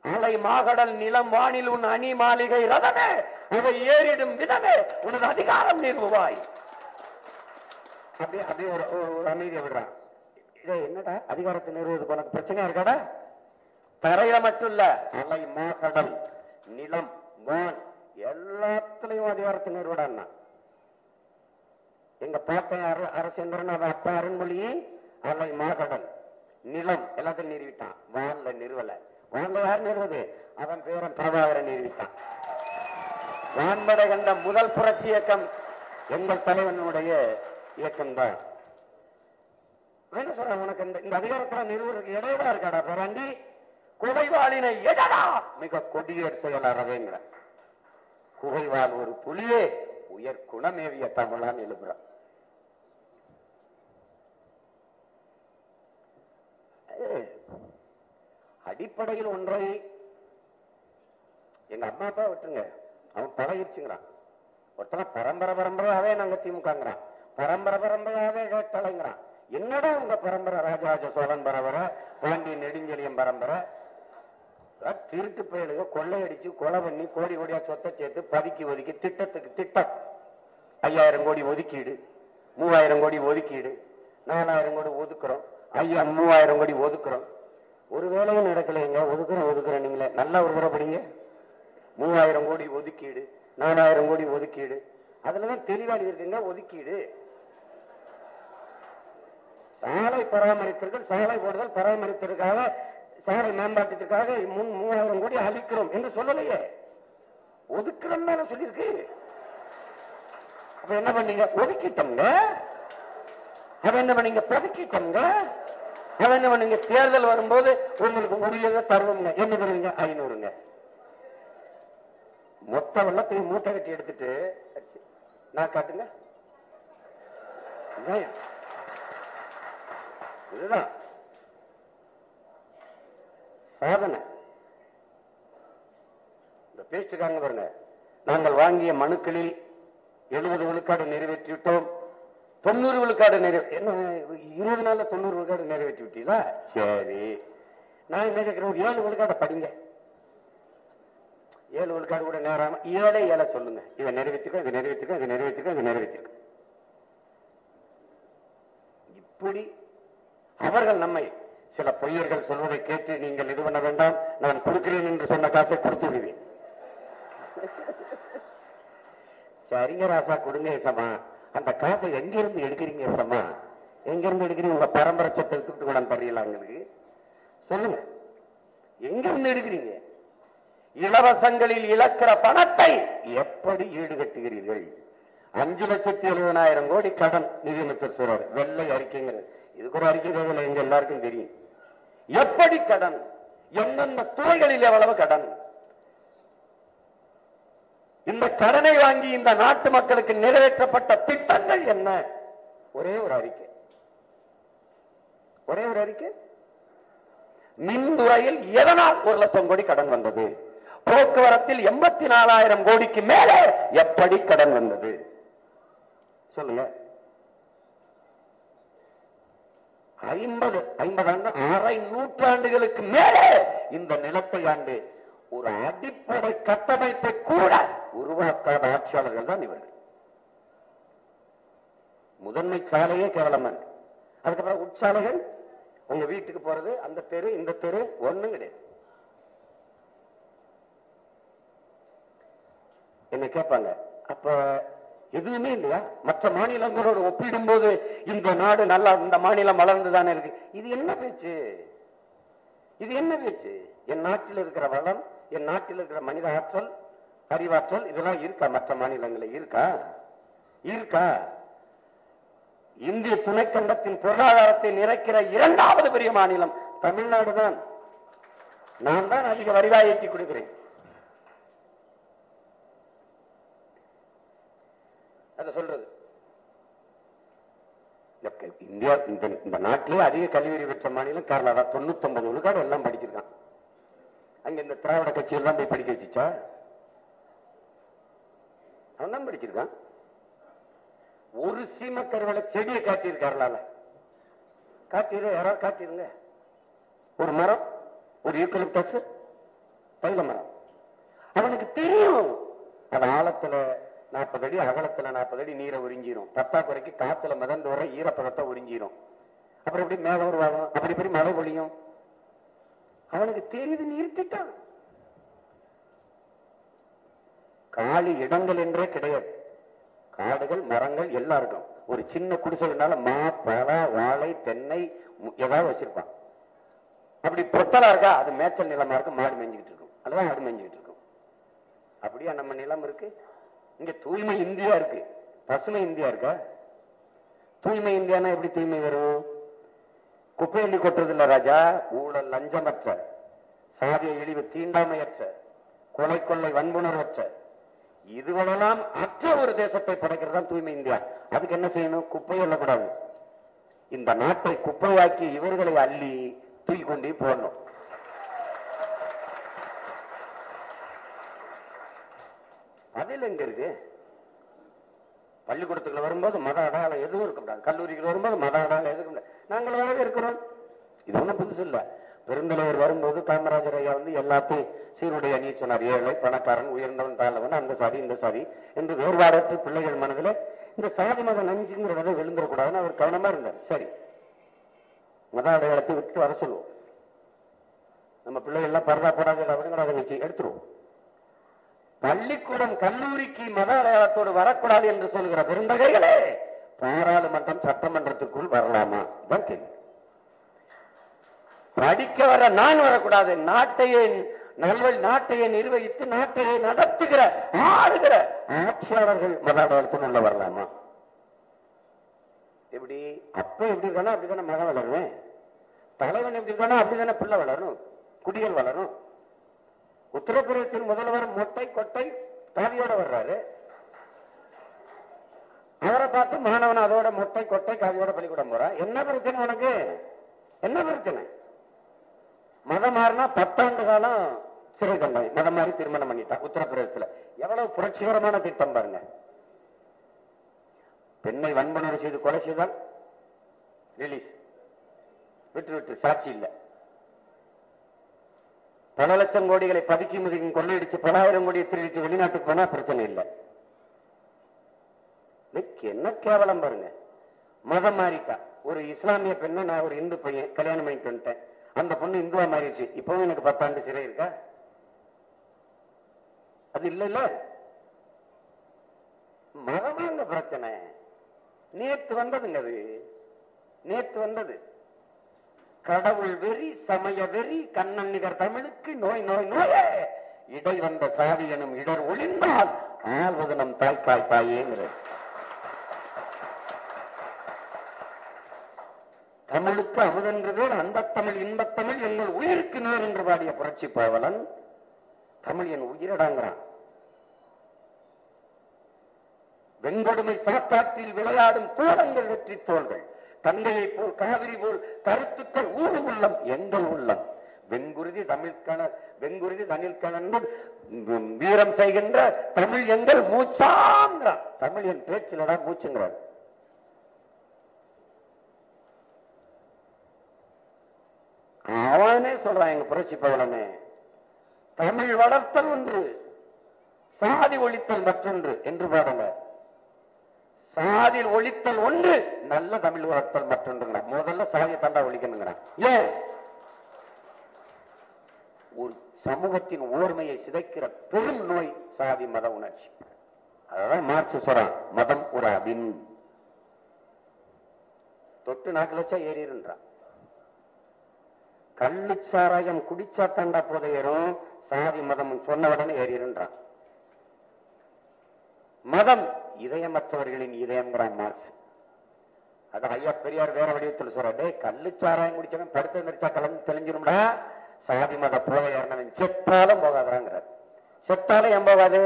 அலை மாகடல் நிலம் வானில் உன் அணி மாளிகை ரதமே, இவை ஏறிடும் விதமே உனது அதிகாரம் நிறுவாய். அப்படியே ஒரு அமைதியை விடுறான். இதை என்னடா அதிகாரத்தை நிறுவுவதுக்கு உனக்கு பிரச்சனையா இருக்காடா? தரையில மட்டும் இல்ல, அலை மாகடல் நிலம் வான் எல்லாத்திலையும் அதிகாரத்தை நிறுவடான்னா. எங்க பாட்டை அரசேந்திரன் அப்பா அருண்மொழி அலை மாகடல் நிலம் எல்லாத்தையும் நிறுவிட்டான், வான்ல நிறுவல. வான்ல யார் நிறுவது? அவன் பேரன் பிரபாகரன் நிறுவிட்டான். வான்படை கண்ட முதல் புரட்சி இயக்கம் எங்கள் தலைவனுடைய இயக்கம் தான். என்ன சொல்ற, உனக்கு இந்த அதிகாரத்தில் நிறுவனத்துக்கு இடையில இருக்காடா பேராண்டி? குகைவாளினை எடடா மிக கொடியர் செயல் அறவேங்கிற. குகைவாள் ஒரு புலியே உயர் குணமேவிய தமிழான் எழுப்புறான். அடிப்படையில் ஒன்றை எங்க அம்மா அப்பா விட்டுருங்க, அவன் பழகிருச்சுங்கிறான். ஒருத்தன பரம்பரை பரம்பரையாவே நாங்க திமுகங்கிறான், பரம்பரை பரம்பரையாவே கேட்டலைங்கிறான். என்னடா உங்க பரம்பரை? ராஜராஜ சோழன் பரம்பரை, பாண்டியன் நெடுஞ்செழியன் பரம்பரை, திருட்டு பயலுக கொள்ளையடிச்சு கொலை பண்ணி கோடி கோடியா சொத்தை சேர்த்து பதுக்கி ஒதுக்கி திட்டத்துக்கு திட்டம் 5000 கோடி ஒதுக்கீடு, 3000 கோடி ஒதுக்கீடு, 4000 கோடி ஒதுக்குறோம், 3000 கோடி ஒதுக்குறோம். ஒரு வேலையும் நடக்கலைங்க. ஒதுக்குறோம் நீங்களே நல்லா ஒரு தடவை படிங்க. 3000 கோடி ஒதுக்கீடு, 4000 கோடி ஒதுக்கீடு, அதுலதான் தெளிவாடி இருக்குங்க. ஒதுக்கீடு சாலை பராமரித்தர்கள், சாலை போடுதல் பராமரித்ததற்காக, சாலை மேம்பாட்டத்திற்காக 3000 கோடி அளிக்கிறோம் என்று சொல்லலையே, ஒதுக்குறோம் தானே சொல்லியிருக்கு. அப்ப என்ன பண்ணீங்க? ஒதுக்கிட்டோங்க. அவன் என்ன பண்ணீங்க? பதுக்கிட்டோங்க. அவன் என்ன பண்ணீங்க? தேர்தல் வரும்போது உங்களுக்கு உரியதை தருவோங்க. என்ன பண்ணுவீங்க? 500ங்க. மொத்த வெள்ளத்தையும் மூட்டை கட்டி எடுத்துட்டு நான் காட்டுங்க. இதுதான் சாதனை. இந்த பேச்சுக்காங்க பாருங்க. நாங்கள் வாங்கிய மனுக்களில் 70 விழுக்காடு நிறைவேற்றிவிட்டோம், 90 விழுக்காடு என்ன 20 நாள்ல 90 விழுக்காடு நிறைவேற்றி விட்டீங்களா? சரி, நான் என்ன கேட்கிறேன், ஒரு 7 விழுக்காடு படிங்க. 7 விழுக்காடு கூட நேராம 7 சொல்லுங்க. இதை நிறைவேற்றிருக்கோம், இதை நிறைவேற்றிருக்கோம், இதை நிறைவேற்றிருக்கோம், இதை நிறைவேற்றிருக்கோம். இப்படி அவர்கள் நம்மை சில பொய்யர்கள் சொல்வதை கேட்டு நீங்கள் இது பண்ண வேண்டாம், நான் கொடுக்கிறேன் என்று சொன்ன காசை கொடுத்து விடுவேன். சரிங்க ராசா, கொடுங்க ஏசமா. அந்த காசை எங்கிருந்து எடுக்கிறீங்க ஏசமா? எங்கிருந்து எடுக்கிறீங்க? உங்க பரம்பரை சொத்தை எடுத்துட்டு கூட தெரியல எங்களுக்கு. சொல்லுங்க, எங்கிருந்து எடுக்கிறீங்க? இலவசங்களில் இழக்கிற பணத்தை எப்படி ஈடுகட்டுகிறீர்கள்? 5,70,000 கோடி கடன் நிதியமைச்சர் சொல்றாரு. வெள்ளை அறிக்கைங்கிறது, இதுக்கு ஒரு அறிக்கை தேவையில்லை, எங்க எல்லாருக்கும் தெரியும். எப்படி கடன், என்னென்ன துறைகளில் எவ்வளவு கடன்? இந்த கடனை வாங்கி இந்த நாட்டு மக்களுக்கு நிறைவேற்றப்பட்ட திட்டங்கள் என்ன? ஒரே ஒரு அறிக்கை, ஒரே ஒரு அறிக்கை. மின்துறையில் எதனால் 1,00,000 கோடி கடன் வந்தது? போக்குவரத்தில் 84,000 கோடிக்கு மேலே எப்படி கடன் வந்தது? சொல்லுங்க. 50 அரை நூற்றாண்டுகளுக்கு மேலே இந்த நிலத்தை ஆண்டு ஒரு அடிப்படை கட்டமைப்பை கூட உருவாக்காத ஆட்சியாளர்கள் தான் இவர்கள். முதன்மை சாலையே கேவலமா இருக்கு. அதுக்கப்புறம் உட்சாலைகள், உங்க வீட்டுக்கு போறது அந்த தெரு இந்த தெரு ஒண்ணும் கிடையாது. என்ன கேட்பாங்க, அப்ப எதுவுமே இல்லையா? மற்ற மாநிலங்களோடு ஒப்பிடும் போது இந்த நாடு நல்லா, இந்த மாநிலம் வளர்ந்துதானே இருக்கு. இது என்ன பேச்சு? இது என்ன பேச்சு? என் நாட்டில் இருக்கிற வளம், என் நாட்டில் இருக்கிற மனித ஆற்றல், அறிவாற்றல் இதெல்லாம் இருக்கா மற்ற மாநிலங்களில்? இருக்கா? இருக்கா? இந்திய துணைக்கண்டத்தின் பொருளாதாரத்தை நிறைக்கிற 2வது பெரிய மாநிலம் தமிழ்நாடு தான். நான் தான் அதிக வருவாய் ஈட்டி கொடுக்கிறேன். அத சொல்றது இந்தியா. இந்த நாட்டிலே அதிக கல்வி பெற்ற மாநிலம் கேரளா தான். 99 விழுக்காடு எல்லாம் படிச்சிருக்கான். அங்க இந்த திராவிட கட்சி எல்லாம் போய் படிக்க வச்சுச்சா? அவன் தான் படிச்சிருக்கான். ஒரு சீமக்கருவேல செடியை காட்டியிருக்காருல, காட்டிரு, யாராவது காட்டிருங்க. ஒரு மரம், ஒரு யூக்கலிப்டஸ் தைல மரம். அவனுக்கு தெரியும் அது ஆழத்துல 40 அடி, அகலத்துல 40 அடி நீரை உறிஞ்சிரும். பத்தாக்குறைக்கு காத்துல மிதந்து வர ஈரப்பதத்தை உறிஞ்சிரும். அப்புறம் எப்படி மேகம் உருவாகும், அப்படி இப்படி மழை பொழியும். அவனுக்கு தெரியுது, நிறுத்திட்டான். காலி இடங்கள் என்றே கிடையாது. காடுகள் மரங்கள் எல்லாம் இருக்கும். ஒரு சின்ன குடிசைனால மா, பழ, வாழை, தென்னை ஏதாவது வச்சிருப்பான். அப்படி பொத்தலா இருக்கா, அது மேய்ச்சல் நிலமா இருக்கும், மாடு மேய்ஞ்சிக்கிட்டு இருக்கும், அதுதான் ஆடு மேய்ஞ்சிக்கிட்டு இருக்கும். அப்படியா நம்ம நிலம் இருக்கு? இங்க தூய்மை இந்தியா இருக்கு, பசுமை இந்தியா இருக்கா? தூய்மை இந்தியானா எப்படி தூய்மை வரும்? குப்பை எண்ணி கொட்டுறது இல்ல ராஜா. ஊழல் லஞ்சமற்ற, சாதிய இழிவு தீண்டாமையற்ற, கொலை கொள்ளை வன்புணர்வற்ற, இதுவெல்லாம் அற்ற ஒரு தேசத்தை படைக்கிறது தான் தூய்மை இந்தியா. அதுக்கு என்ன செய்யணும்? குப்பை எண்ணக்கூடாது. இந்த நாட்டை குப்பையாக்கி இவர்களை அள்ளி தூக்கி கொண்டு போடணும். அதில் எங்க இருக்கு? பள்ளிக்கூடத்துக்குள்ள வரும்போது மத அடையாளம் எதுவும் இருக்கக்கூடாது, கல்லூரிகள் வரும்போது மத அடையாளம் எதுவும் நாங்கள் வரவே இருக்கிறோம். இது ஒன்றும் புதுசு இல்லை. பெருந்தலைவர் வரும்போது காமராஜர் ஐயா எல்லாத்தையும் சீருடைய அணி சொன்னார். ஏழை பணக்காரன் உயர்ந்தவன் தாழ்ந்தவன் அந்த சாதி இந்த சாதி என்று வேறுபாடற்று பிள்ளைகள் மனதில் இந்த சாதி மத நஞ்சுங்கிறத விழுந்துடக்கூடாதுன்னு அவர் கவனமா இருந்தார். சரி, மத அடையாளத்தை விட்டு வர சொல்லுவோம். நம்ம பிள்ளைகள் எல்லாம் பரதா போடாது அப்படிங்கிற அதை வச்சு எடுத்துருவோம். பள்ளிக்கூடம் கல்லூரிக்கு மத அடையாளத்தோடு வரக்கூடாது என்று சொல்கிற பெருந்தகைகளே பாராளுமன்றம் சட்டமன்றத்துக்குள் வரலாமா? படிக்க வர நான் வரக்கூடாது. நாட்டையே நிர்வகித்து நாட்டையே நடத்துகிற ஆளுகிற ஆட்சியாளர்கள் மத அடையாளத்தில் உள்ள வரலாமா? எப்படி அப்ப எப்படி இருக்கானோ அப்படித்தானே மகன் வளருவேன், தலைவன் எப்படி இருக்கானோ அப்படித்தானே பிள்ளை வளரும், குடிகள் வளரும். உத்தரப்பிரதேசத்தின் முதல்வர் மொட்டை கொட்டை காவியோட வர்றாரு. அவரை பார்த்து மாணவன் அதோட மொட்டை கொட்டை காவியோட பள்ளிக்கூடம் போறான். என்ன பிரச்சனை உனக்கு? என்ன பிரச்சனை? மதம் மாறினா 10 ஆண்டு காலம் சிறை தண்டனை. மதம் மாறி திருமணம் பண்ணிட்டான் உத்தரப்பிரதேசத்துல. எவ்வளவு புரட்சிகரமான திட்டம் பாருங்க. பெண்ணை வன்புணர்வு செய்து கொலை செய்தால் ரிலீஸ், விட்டு சாட்சி இல்லை. பல லட்சம் கோடிகளை பதுக்கி முதுக்கி கொள்ளையடிச்சு பல ஆயிரம் கோடியை திருடிட்டு வெளிநாட்டுக்கு போனா பிரச்சனை இல்லை. என்ன கேவலம் பாருங்க. மதம் மாறிட்டா. ஒரு இஸ்லாமிய பெண்ணை நான் ஒரு இந்து பையன் கல்யாணம் பண்ணிட்டு வந்துட்டேன், அந்த பொண்ணு இந்துவா மாறிடுச்சு, இப்பவும் எனக்கு 10 ஆண்டு சிறை இருக்கா? அது இல்ல. மதமாங்க பிரச்சனை. நேத்து வந்ததுங்க, அது நேத்து வந்தது. கடவுள் வெறி, சமய வெறி, கண்ணன் நிகர் தமிழுக்கு நோய் நோய் நோயே, இடை வந்த சாதி எனும் இடர் ஒளிந்தால் ஆள்வது நம் தாய்ப்பாய் தாயேங்கிற. தமிழுக்கு அமுதென்று அன்பத்தமிழ் இன்பத்தமிழ் எங்கள் உயிருக்கு நேர் என்று பாடிய புரட்சி பாவலன் தமிழ் என் உயிரடாங்கிறான். வெண்கொடுமை சாத்தாற்றில் விளையாடும் கோலங்கள் வெற்றி தோள்கள், தந்தையை போல் காவிரி போல் கருத்துக்கள் ஊர் உள்ளம் எங்கள் உள்ளம். வெண்குருதி தனில் கணந்து வீரம் செய்கின்ற தமிழ் எங்கள் மூச்சாங்கிறான். தமிழ் என் பேச்சிலடா மூச்சுங்கிறார். அவனே சொல்றான் எங்க புரட்சி பவலனே, தமிழ் வளர்த்தல் ஒன்று, சாதி ஒழித்தல் மற்றொன்று என்று பாருங்க. சாதி ஒழித்தல் ஒன்று, நல்ல தமிழ் வளர்த்தல் மற்றொன்று. முதல்ல சாதியை தாண்டா ஒழிக்கணுங்கிறான். ஏன்? ஒரு சமூகத்தின் ஓர்மையை சிதைக்கிற பெரும் நோய் சாதி மத உணர்ச்சி. அதான் மார்க்ஸ் சொல்றான், மதம் ஒரு அபின். தொட்டு 4 லட்சம் ஏறின்றான். கள்ளு சாராயம் குடிச்சா தாண்டா போத ஏறும், சாதி மதம் சொன்ன உடனே ஏறின்றான். மதம் இதயமற்றவர்களின் இதயம்ங்கிறான் மார்க்ஸ். அதான் ஐயா பெரியார் வேற வடிவத்தில் சொல்ற, கள்ளு சாராயம் குடிச்சவன் படுத்து நிறுத்தா கலந்து தெளிஞ்சிரும்டா, சாதி மத போத ஏறினவன் செத்தாலும் போகாதாங்கிறார். செத்தாலும் ஏன் போகாது?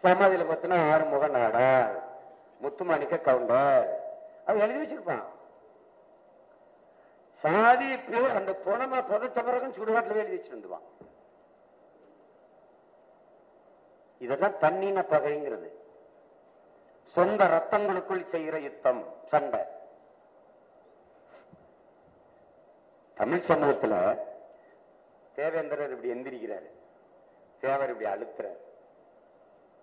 சமாதியில பத்தினா 6 முக நாடா, முத்துமாணிக்க கவுண்டர் அவன் எழுதி வச்சிருப்பான். சாதி பேர் அந்த பொணமா புதைச்ச பிறகு சுடுகாட்டில் எழுதி வச்சு வந்துவான். இதெல்லாம் தன்னின பகைங்கிறது. சொந்த ரத்தங்களுக்குள் செய்கிற யுத்தம், சண்டை. தமிழ் சமூகத்துல தேவேந்திரர் இப்படி எந்திரிக்கிறாரு, தேவர் இப்படி அழுத்துறாரு,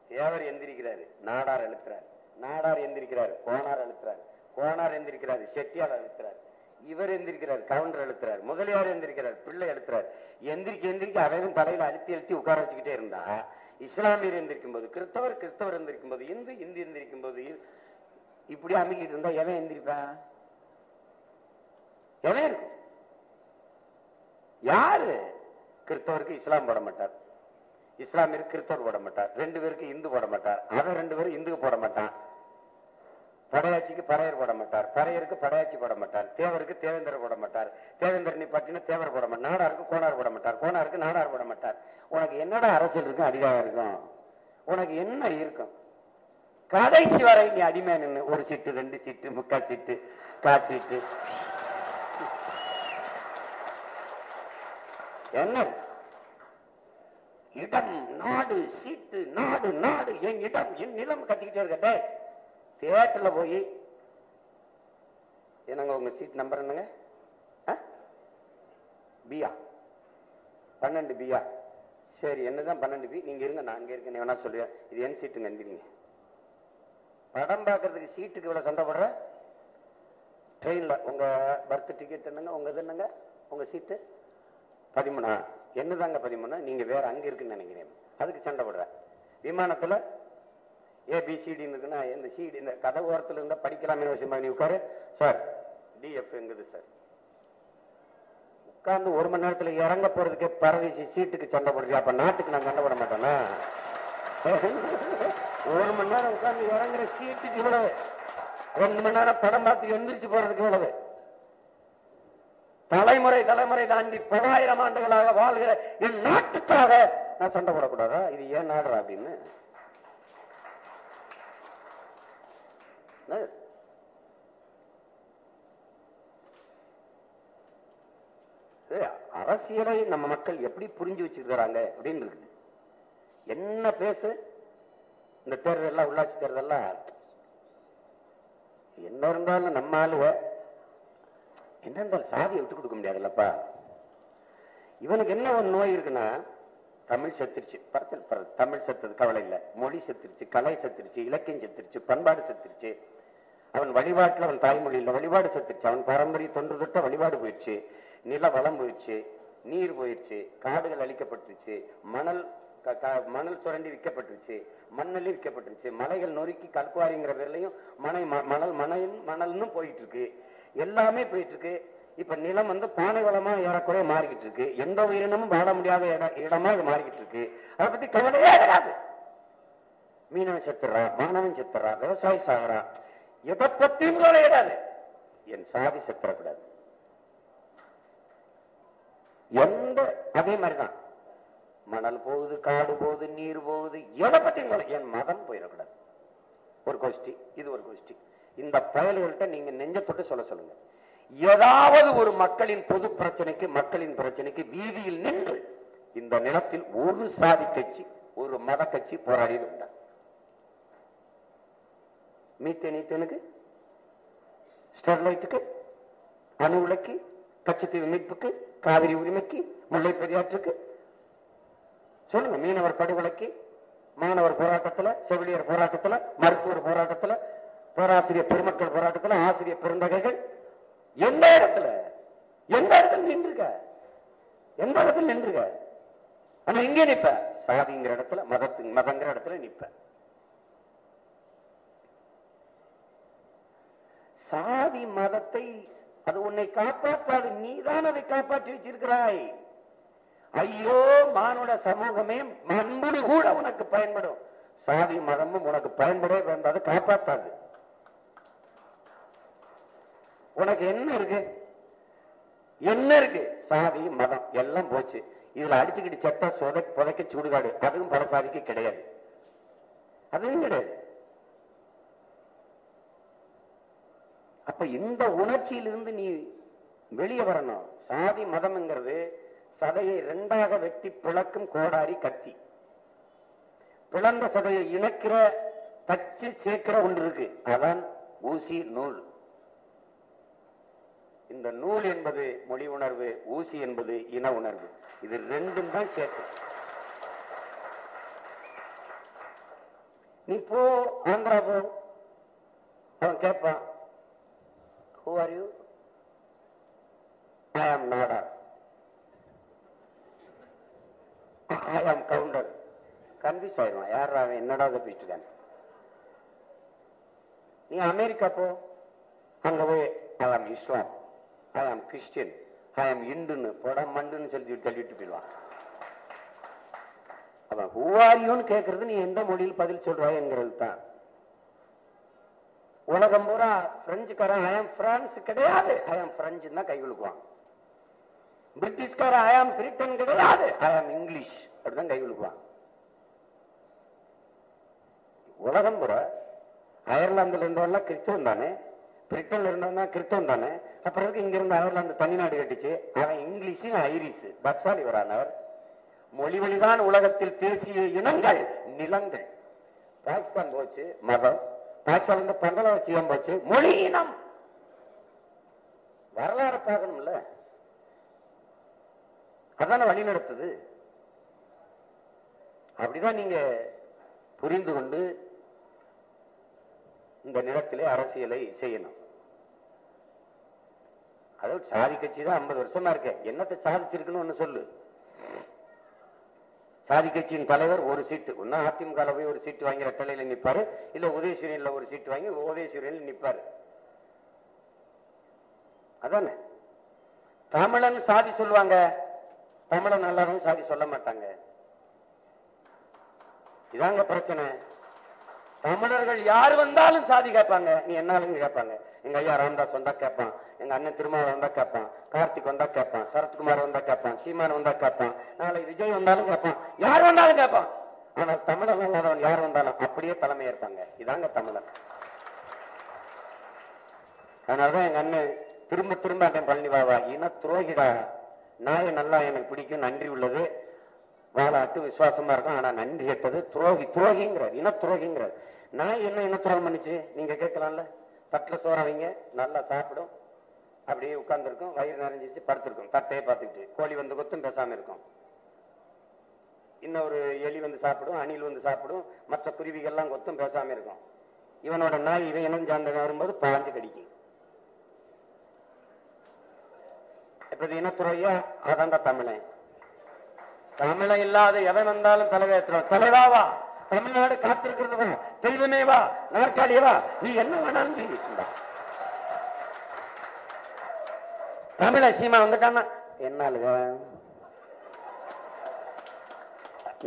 தேவர் எந்திரிக்கிறாரு, நாடார் அழுத்துறாரு, நாடார் எந்திரிக்கிறாரு, கோனார் அழுத்துறாரு, கோனார் எந்திரிக்கிறாரு, செட்டியார் அழுத்துறாரு, இவர் எந்திரிக்கிறார், கவுண்டர் எழுத்துறாரு, முதலியார் எந்திரிக்கிறார், பிள்ளை எழுத்துறாரு. எந்திரிக்க அவன் தலையில அழுத்தி உட்கார வச்சுக்கிட்டே இருந்தா, இஸ்லாமியர் எந்திரிக்கும் போது கிறிஸ்தவர் எந்திரிக்கும் போது இந்து எந்திரிக்கும் போது இப்படி அமைக்கிட்டு இருந்தா எவன் எந்திரிப்பான்? எவன் இருக்கும்? யாரு? கிறிஸ்தவருக்கு இஸ்லாம் போட மாட்டார், இஸ்லாமியருக்கு கிறிஸ்தவர் போட மாட்டார், 2 பேருக்கு இந்து போட மாட்டார், அவன் 2 பேரும் இந்துக்கு போட மாட்டான், படையாட்சிக்கு பறையர் போட மாட்டார், பறையருக்கு படையாட்சி போட மாட்டார், தேவருக்கு தேவேந்தர் போட மாட்டார், தேவேந்தர் நீ பாத்தீங்கன்னா தேவர் போட மாட்டார், நாடாருக்கு கோனார் போட மாட்டார், கோனாருக்கு நாடார் போட மாட்டார். உனக்கு என்னடா அரசியல் இருக்கும், அதிகாரம் இருக்கும்? உனக்கு என்ன இருக்கும்? கடைசி வரை நீ அடிமை நின்று 1 சீட்டு 2 சீட்டு 3/4 சீட்டு 1/4 சீட்டு என்ன? இடம் நாடு சீட்டு நாடு நாடு என் இடம் என் நிலம் கத்திக்கிட்டே இருக்க. தியேட்டர்ல போய் என்னங்க உங்க சீட் நம்பர் என்னங்க? பியா 12 பியா. சரி என்னதான் 12 பி. நீங்க இருங்க நான் அங்க இருக்கேன் வேணா சொல்லுவேன். இது என் சீட்டுங்க என்கிறீங்க. படம் பார்க்கறதுக்கு சீட்டுக்கு இவ்வளவு சண்டை போடுற. ட்ரெயின்ல உங்க பர்த் டிக்கெட் என்னங்க? உங்க இது என்னங்க? உங்க சீட்டு 13. என்னதாங்க 13? நீங்க வேற அங்க இருக்குன்னு நினைக்கிறேன். அதுக்கு சண்டை போடுற. விமானத்துல ஏபிசிடின்னு இருக்குன்னா இந்த சீடு இந்த கதை ஓரத்துல இருந்தா படிக்கலாமே விஷயமா நீ உட்காரு. சார் டிஎஃப் எங்குது சார்? உட்கார்ந்து 1 மணி நேரத்துல இறங்க போறதுக்கே பரதேசி சீட்டுக்கு சண்டை போடுறியா? அப்ப நாட்டுக்கு நான் சண்டை போட மாட்டேன்னா? 1 மணி நேரம் உட்கார்ந்து இறங்குற சீட்டுக்கு இவ்வளவு, 2 மணி நேரம் படம் பார்த்து எந்திரிச்சு போறதுக்கு இவ்வளவு. தலைமுறை தலைமுறை தாண்டி 1000 ஆண்டுகளாக வாழ்கிற என் நாட்டுக்காக நான் சண்டை போடக்கூடாதா? இது ஏன் நாடுறா அப்படின்னு அரசியலை நம்ம மக்கள் எப்படி புரிஞ்சு வச்சிருக்கிறாங்க அப்படின்னு இருக்குது. என்ன பேசு இந்த தேர்தல் உள்ளாட்சி தேர்தல் என்ன இருந்தாலும் நம்ம ஆளுவ என்ன இருந்தாலும் சாதியை விட்டு கொடுக்க முடியாதுல்லப்பா. இவனுக்கு என்ன ஒரு நோய் இருக்குன்னா தமிழ் செத்துருச்சு. தமிழ் செத்தது கவலை இல்லை. மொழி செத்துருச்சு, கலை செத்துருச்சு, இலக்கியம் செத்துருச்சு, பண்பாடு செத்துருச்சு. அவன் வழிபாட்டில் அவன் தாய்மொழியில் வழிபாடு செத்துருச்சு. அவன் பாரம்பரிய தொன்று தொட்ட வழிபாடு போயிடுச்சு. நில வளம் போயிடுச்சு, நீர் போயிடுச்சு, காடுகள் அழிக்கப்பட்டுருச்சு, மணல் சுரண்டி விற்கப்பட்டுருச்சு, மண்ணலி விற்கப்பட்டுருச்சு, மலைகள் நொறுக்கி கல்குவாரிங்கிற பேர்லையும் மணல்னு போயிட்டு இருக்கு. எல்லாமே போயிட்டு இருக்கு. இப்ப நிலம் பானை வளமா ஏறக்குறைய மாறிக்கிட்டு இருக்கு. எந்த உயிரினமும் வாழ முடியாத இடமா இது மாறிக்கிட்டு இருக்கு. அதை பத்தி கவலையே கிடையாது. மீனவன் செத்துறா, மாணவன் செத்துறா, விவசாயி சாகுறா, எதை பத்தியும் கவலை கிடையாது. என் சாதி செத்துறக்கூடாது. எந்த அதே மாதிரிதான் மணல் போகுது, காடு போகுது, நீர் போகுது, எதை பத்தி என் மதம் போயிடக்கூடாது. ஒரு கோஷ்டி, இது ஒரு கோஷ்டி. இந்த பயல்கள்கிட்ட நீங்க நெஞ்சத்தொட்டு சொல்லுங்க. ஏதாவது ஒரு மக்களின் பொது பிரச்சனைக்கு, மக்களின் பிரச்சனைக்கு வீதியில் நின்று இந்த நிலத்தில் ஒரு சாதி கட்சி, ஒரு மத கட்சி போராடியது உண்டா? மீத்தேனுக்கு, ஸ்டெர்லைட்டுக்கு, அணு உலைக்கு, கச்சத்தீவு மீட்புக்கு, காவிரி உரிமைக்கு, முல்லை பெரியாற்றுக்கு சொல்லுங்க. மீனவர் படுகொலைக்கு, மாணவர் போராட்டத்தில், செவிலியர் போராட்டத்தில், மருத்துவர் போராட்டத்தில், பேராசிரியர் பெருமக்கள் போராட்டத்தில், ஆசிரியர் பெருந்தகைகள் எந்த இடத்துல நின்றுக்க? எந்த இடத்துல நின்றுக்க? ஆனா இங்கே நிப்ப சாதிங்கிற இடத்துல, மதங்கிற இடத்துல நிப்ப. சாதி மதத்தை அது உன்னை காப்பாற்றாது. நீதான் அதை காப்பாற்றி வச்சிருக்கிறாய். ஐயோ மானுட சமூகமே, அன்பு கூட உனக்கு பயன்படும். சாதி மதமும் உனக்கு பயன்படவே வேண்டாது, காப்பாற்றாது. உனக்கு என்ன இருக்கு? என்ன இருக்கு? சாதி மதம் எல்லாம் போச்சு. இதுல அடிச்சுக்கிட்டு சட்ட புதைக்க சுடுகாடு, அதுவும் பல சாதிக்கு கிடையாது. அதுவும் கிடையாது. அப்ப இந்த உணர்ச்சியிலிருந்து நீ வெளியே வரணும். சாதி மதம்ங்கிறது சதையை 2ஆக வெட்டி பிளக்கும் கோடாரி கத்தி. பிளந்த சதையை இணைக்கிற, தச்சு சேர்க்கிற ஒன்று இருக்கு, அதான் ஊசி நூல். இந்த நூல் என்பது மொழி உணர்வு, ஊசி என்பது இன உணர்வு. இது ரெண்டும் தான் சேர்த்து. நீ போ ஆந்திரா போ, அவன் கேட்பான், who are you? I am Nada. I am Counter. Confuse ஆயிடுவான். யார் அவன் என்னடா பேசிட்டு இருக்கான். நீ அமெரிக்கா போ, அங்க போய் ஐ ஆம் இஸ்லாம், ஐ ஆம் கிறிஸ்டியன், ஐ ஆம் இந்துன்னு போட மண்டுன்னு தள்ளிட்டு போயிடுவான். அவன் who are you கேட்கறது நீ எந்த மொழியில் பதில் சொல்றாய்ங்கிறது தான். உலகம் பூரா பிரெஞ்சுக்காரன் ஐ ஆம் பிரான்ஸ் கிடையாது, ஐ ஆம் பிரெஞ்சு தான் கை குலுக்குவான். பிரிட்டிஷ்காரன் ஐ ஆம் பிரிட்டன் கிடையாது, ஐ ஆம் இங்கிலீஷ் அப்படிதான் கை குலுக்குவான். உலகம் பூரா அயர்லாந்துல இருந்தவெல்லாம் கிறிஸ்தவன் தானே, பிரிட்டன்ல இருந்தவன் கிறிஸ்தவன் தானே. அப்புறம் இங்க இருந்து அயர்லாந்து தனிநாடு கட்டிச்சு. அவன் இங்கிலீஷ் ஐரிஷ் பப்சாலி வரானவர். மொழி வழிதான் உலகத்தில் தேசிய இனங்கள் நிலங்கள். பாகிஸ்தான் போச்சு மதம், பாகிஸ்தான் பங்களா வச்சு போச்சு மொழி இனம். வரலாறு பார்க்கணும்ல, அதான வழி நடத்துது. அப்படிதான் நீங்க புரிந்து கொண்டு இந்த நிலத்திலே அரசியலை செய்யணும். அதாவது சாதி கட்சி தான் 50 வருஷமா இருக்க, என்னத்தை சாதிச்சிருக்குன்னு ஒண்ணு சொல்லு. சாதி கட்சியின் தலைவர் ஒரு சீட்டு, ஒன்னா அதிமுக போய் ஒரு சீட்டு வாங்கி ரெட்டலையில நிப்பாரு, இல்ல உதயசூரியன்ல ஒரு சீட்டு வாங்கி உதயசூரியன்ல நிப்பாரு. அதானே தமிழன் சாதி சொல்லுவாங்க, தமிழன் எல்லாரும் சாதி சொல்ல மாட்டாங்க. இதாங்க பிரச்சனை. தமிழர்கள் யார் வந்தாலும் சாதி கேட்பாங்க, நீ என்னாலும் கேட்பாங்க. எங்க ஐயா ராமதாஸ் வந்தா கேட்பான், எங்க அண்ணன் திருமாவளவன் வந்தா கேட்பான், கார்த்திக் வந்தா கேட்பான், சரத்குமார் வந்தா கேட்பான், சீமான் வந்தா கேட்பான், நாளை விஜய் வந்தாலும் கேட்பான், யார் வந்தாலும் கேட்பான். ஆனா தமிழன் இல்லாதவன் யார் வந்தாலும் அப்படியே தலைமை ஏற்பாங்க. இதாங்க தமிழன். அதனாலதான் எங்க அண்ணன் திரும்ப திரும்ப அந்த பழனி பாபா இன துரோகிடா, நாயை நல்லா எனக்கு பிடிக்கும், நன்றி உள்ளது, வாழாட்டு விசுவாசமா இருக்கும், ஆனா நன்றி கேட்டது துரோகி. துரோகிங்கிறார், இன துரோகிங்கிறார். நாய் என்ன இன துரோகம் பண்ணிச்சு நீங்க கேட்கலாம்ல. தட்டுல சோற வைங்க, நல்லா சாப்பிடும், அப்படியே உட்கார்ந்து இருக்கும், வயிறு நிறைஞ்சிச்சு படுத்திருக்கும், தட்டையே பார்த்துக்கிட்டு. கோழி வந்து கொத்தும் பேசாம இருக்கும். இன்னொரு எலி வந்து சாப்பிடும், அணில் வந்து சாப்பிடும், மற்ற குருவிகள்லாம் கொத்தும் பேசாம இருக்கும். இவனோட நாய் இவன் இனம் சார்ந்த வரும்போது பாஞ்சு கடிக்கும். இப்ப இனத்துறையா அதான்டா தமிழன். தமிழன் இல்லாத எவன் வந்தாலும் தலைவேற்றுவோம். தலைவாவா, தமிழ்நாடு காத்திருக்கிறது, தெய்வமே வா, நாற்காலியவா, நீ என்ன வேணாலும் செய்ய. தமிழ சீமா வந்துட்டான்னா என்னாலுங்க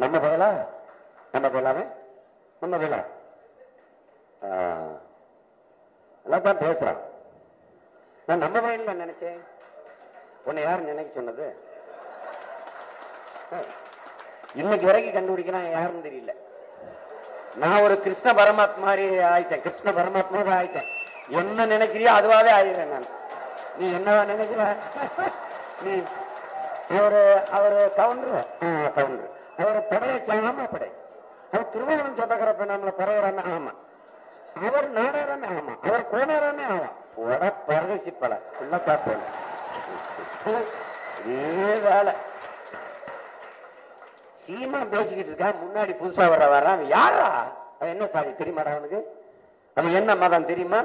நம்ம பயலா, நம்ம பயலாமே, நம்ம பயலா எல்லாம் பேசுறான். நான் நம்ம பயல நினைச்சேன். உன்னை யாரு நினைக்க சொன்னது? இன்னைக்கு வரைக்கும் கண்டுபிடிக்கிறான் யாருன்னு தெரியல. நான் ஒரு கிருஷ்ண பரமாத்மா ஆயிட்டேன், கிருஷ்ண பரமாத்மா ஆயிட்டேன். என்ன நினைக்கிறியோ அதுவாவே ஆயிடுறேன் நான். நீ என்ன நினைக்கிற? நீ அவரு கவுண்டரு, அவரு படைய ஆமா படை, அவர் திருமணம் சொந்தக்கிறப்ப நம்மள பரவுறாமே, ஆமா அவர் நாடாராமே, ஆமா அவர் கோணாராமே, ஆமா போட பரதேசி பல உள்ள காப்ப வேலை. சீமா பேசிக்கிட்டு இருக்கா, முன்னாடி புதுசா வர அவன் யாரா? அவன் என்ன சாதி தெரியுமாடா அவனுக்கு? அவன் என்ன மதம் தெரியுமா?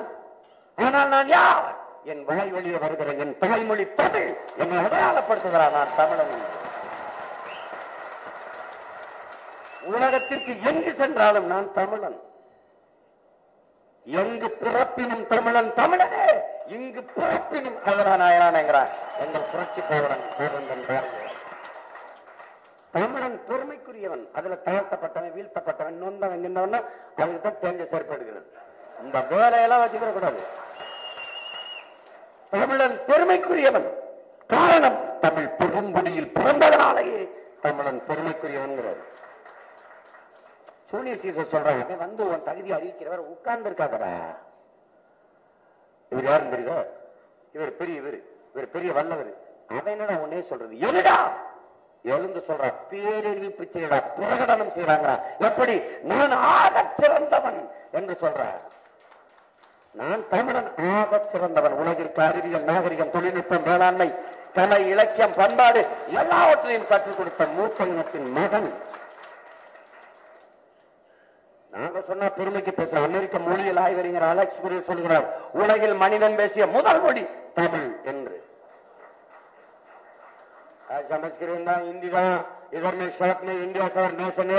ஆனால் நான் யார்? என் வாய் வழியே வருகிற என் தாய்மொழி தமிழ் என்னை அடையாளப்படுத்துகிறா. நான் தமிழன். உலகத்திற்கு எங்கு சென்றாலும் நான் தமிழன். எங்கு பிறப்பினும் தமிழன் தமிழனே, இங்கு பிறப்பினும் அதனானாயனாங்கிறார் எங்கள் புரட்சி போவரன். தமிழன் பெருமைக்குரியவன், அதுல தாழ்த்தப்பட்டவன், வீழ்த்தப்பட்டவன், நொந்தவன் என்னவன் அதுக்கு தான் தேர்ந்து செயற்படுகிறது. இந்த வேலையெல்லாம் வச்சுக்கிற கூடாது. தமிழன் பெருமைக்குரியவன். காரணம் தமிழ் பெருங்குடியில் பிறந்ததனாலேயே தமிழன் பெருமைக்குரியவன். சூனியர் சீசர் சொல்றாங்க, வந்து உன் தகுதி அறிவிக்கிறவர் உட்கார்ந்து இருக்காதரா. இவர் யாரும் தெரியுதோ? இவர் பெரிய வல்லவர். அவன் என்னடா உன்னே சொல்றது? எழுடா, எழுந்து சொல்ற பேரறிவு பிச்சைடா, பிரகடனம் செய்யறாங்க. எப்படி? நான் ஆகச் சிறந்தவன் என்று சொல்ற. நான் தமிழன், ஆகச் சிறந்தவன். உலகிற்கு அறிவியல், நாகரிகம், தொழில்நுட்பம், வேளாண்மை, கலை, இலக்கியம், பண்பாடு எல்லாவற்றையும் கற்றுக் கொடுத்த மூத்த இனத்தின் மகன். நாங்க சொன்னா பெருமைக்கு பேசுறோம். அமெரிக்க மொழியில் ஆய்வறிஞர் அலெக்ஸ் குரியர் சொல்கிறார், உலகில் மனிதன் பேசிய முதல் மொழி தமிழ் என்று. சமஸ்கிருதம் தான், ஹிந்தி தான், இதர் ஷார்ட் இந்தியா சார் நேசன்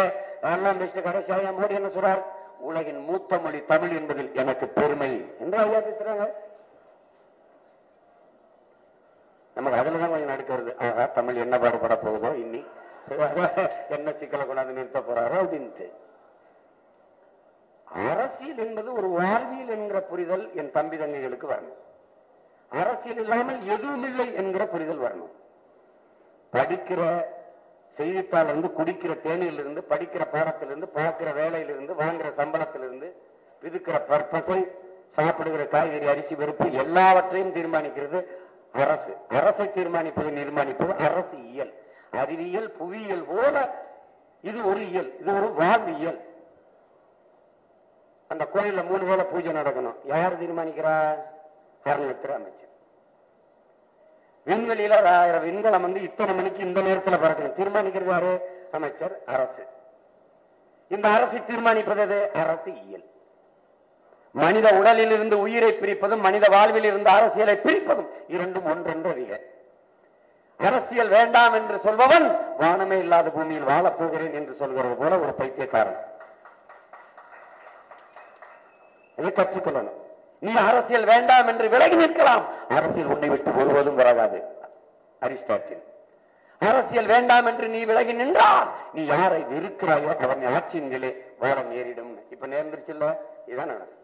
எல்லாம் பேசிட்டு கடைசியாக மோடி என்ன சொல்றார்? உலகின் மூத்த மொழி தமிழ் என்பதில் எனக்கு பெருமை என்று ஐயா பேசுறாங்க. நமக்கு அதுலதான் கொஞ்சம் நடக்கிறது. ஆகா, தமிழ் என்ன பாடுபட போகுதோ, இன்னி என்ன சிக்கலை கொண்டாந்து நிறுத்த போறாரோ அப்படின்ட்டு. அரசியல் என்பது ஒரு வாழ்வியல் என்கிற புரிதல் என் தம்பி தங்கைகளுக்கு வரணும். அரசியல் இல்லாமல் எதுவும் இல்லை என்கிற புரிதல் வரணும். படிக்கிற செய்தித்தாளிலிருந்து, குடிக்கிற தேனியிலிருந்து, படிக்கிற பாடத்திலிருந்து, பார்க்கிற வேலையிலிருந்து, வாங்குற சம்பளத்திலிருந்து, விதுக்கிற பர்பஸை, சாப்பிடுகிற காய்கறி, அரிசி, வெறுப்பு எல்லாவற்றையும் தீர்மானிக்கிறது அரசு. அரசை தீர்மானிப்பது நிர்மாணிப்பது அரசியல். அறிவியல் புவியியல் போல இது ஒரு இயல், இது ஒரு வாழ்வியல். அந்த கோயில்ல 3 வேளை பூஜை நடக்கணும். யார் தீர்மானிக்கிறா? அறநிலையத்துறை அமைச்சர். விண்வெளியில விண்கலம் இத்தனை மணிக்கு இந்த நேரத்தில் பறக்கணும் தீர்மானிக்கிறது யாரு? அமைச்சர், அரசு. இந்த அரசு தீர்மானிப்பது அரசு இயல். மனித உடலில் இருந்து உயிரை பிரிப்பதும் மனித வாழ்வில் இருந்து அரசியலை பிரிப்பதும் இரண்டும் ஒன்றென்று அறிக. அரசியல் வேண்டாம் என்று சொல்பவன் வானமே இல்லாத பூமியில் வாழப் போகிறேன் என்று சொல்கிறது போல ஒரு பைத்தியக்காரன். இதை கற்றுக்கொள்ளணும். நீ அரசியல் வேண்டாம் என்று விலகி நிற்கலாம், அரசியல் உன்னை விட்டு ஒருவதும் விலகாது. அரிஸ்டாட்டில். அரசியல் வேண்டாம் என்று நீ விலகி நின்றால் நீ யாரை வெறுக்கிறாயோ அவன் ஆட்சியின் நிலை வாரம் ஏறிடும். இப்ப நேர்ந்துருச்சு இல்ல? இதுதான் நடக்கும்.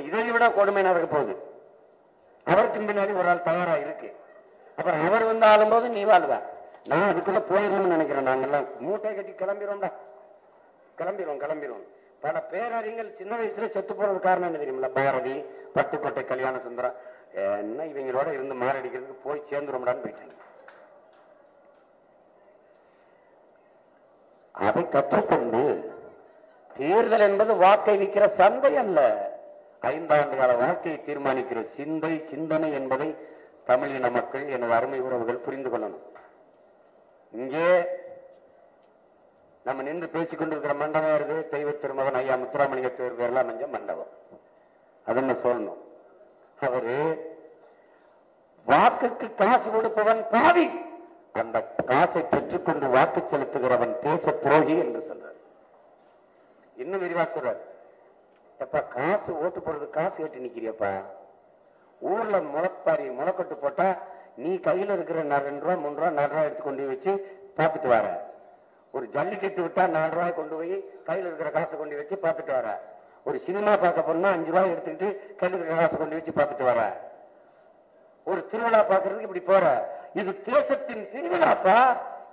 இதை விட கொடுமை நடக்க போகுது. அவருக்கு பின்னாடி ஒரு ஆள் தயாரா இருக்கு. அப்புறம் அவர் வந்து ஆளும்போது நீ வாழ்வா. நான் அதுக்குள்ள போயிடணும்னு நினைக்கிறேன். நாங்கெல்லாம் மூட்டை கட்டி கிளம்பிடுவோம்டா, கிளம்பிடுவோம். பல பேரறிஞர்கள் சின்ன வயசுல செத்து போறது காரணம் என்ன தெரியுமில்ல? பாரதி, பட்டுக்கோட்டை கல்யாண சுந்தரம், என்ன இவங்களோட இருந்து மாரடிக்கிறதுக்கு போய் சேர்ந்துரும்டான்னு போயிட்டாங்க. அதை கற்றுக்கொண்டு தேர்தல் என்பது வாக்கை விற்கிற சந்தை அல்ல, 5 ஆண்டு கால வாழ்க்கையை தீர்மானிக்கிற சிந்தனை என்பதை தமிழின மக்கள், எனது அருமை உறவுகள் புரிந்து கொள்ளணும். இங்கே நம்ம நின்று பேசிக் கொண்டிருக்கிற மண்டபம் இருக்கு, தெய்வ திருமகன் ஐயா முத்துராமலிங்க தேவர் பேர்லாம் அமைஞ்ச மண்டபம். அதன்னு சொல்லணும். அவரு வாக்குக்கு காசு கொடுப்பவன் பாவி, அந்த காசை பெற்றுக்கொண்டு வாக்கு செலுத்துகிறவன் தேச துரோகி என்று சொல்றார். இன்னும் விரிவா சொல்றார். எப்ப காசு ஓட்டு போடுறது காசு கேட்டு நிக்கிறியப்பா, ஊர்ல முளைக்கட்டு போட்டா நீ கையில இருக்கிற 2 ரூபா 3 ரூபா 4 ரூபாய் எடுத்து கொண்டு வச்சு பார்த்துட்டு வர. ஒரு ஜல்லிக்கட்டு விட்டா 4 ரூபாய் கொண்டு போய் கையில இருக்கிற காசை கொண்டு வச்சு பார்த்துட்டு வர. ஒரு சினிமா பார்க்க போனா 5 ரூபாய் எடுத்துக்கிட்டு கையில இருக்கிற காசை கொண்டு வச்சு பார்த்துட்டு வர. ஒரு திருவிழா பார்க்கறதுக்கு இப்படி போற. இது தேசத்தின் திருவிழாப்பா.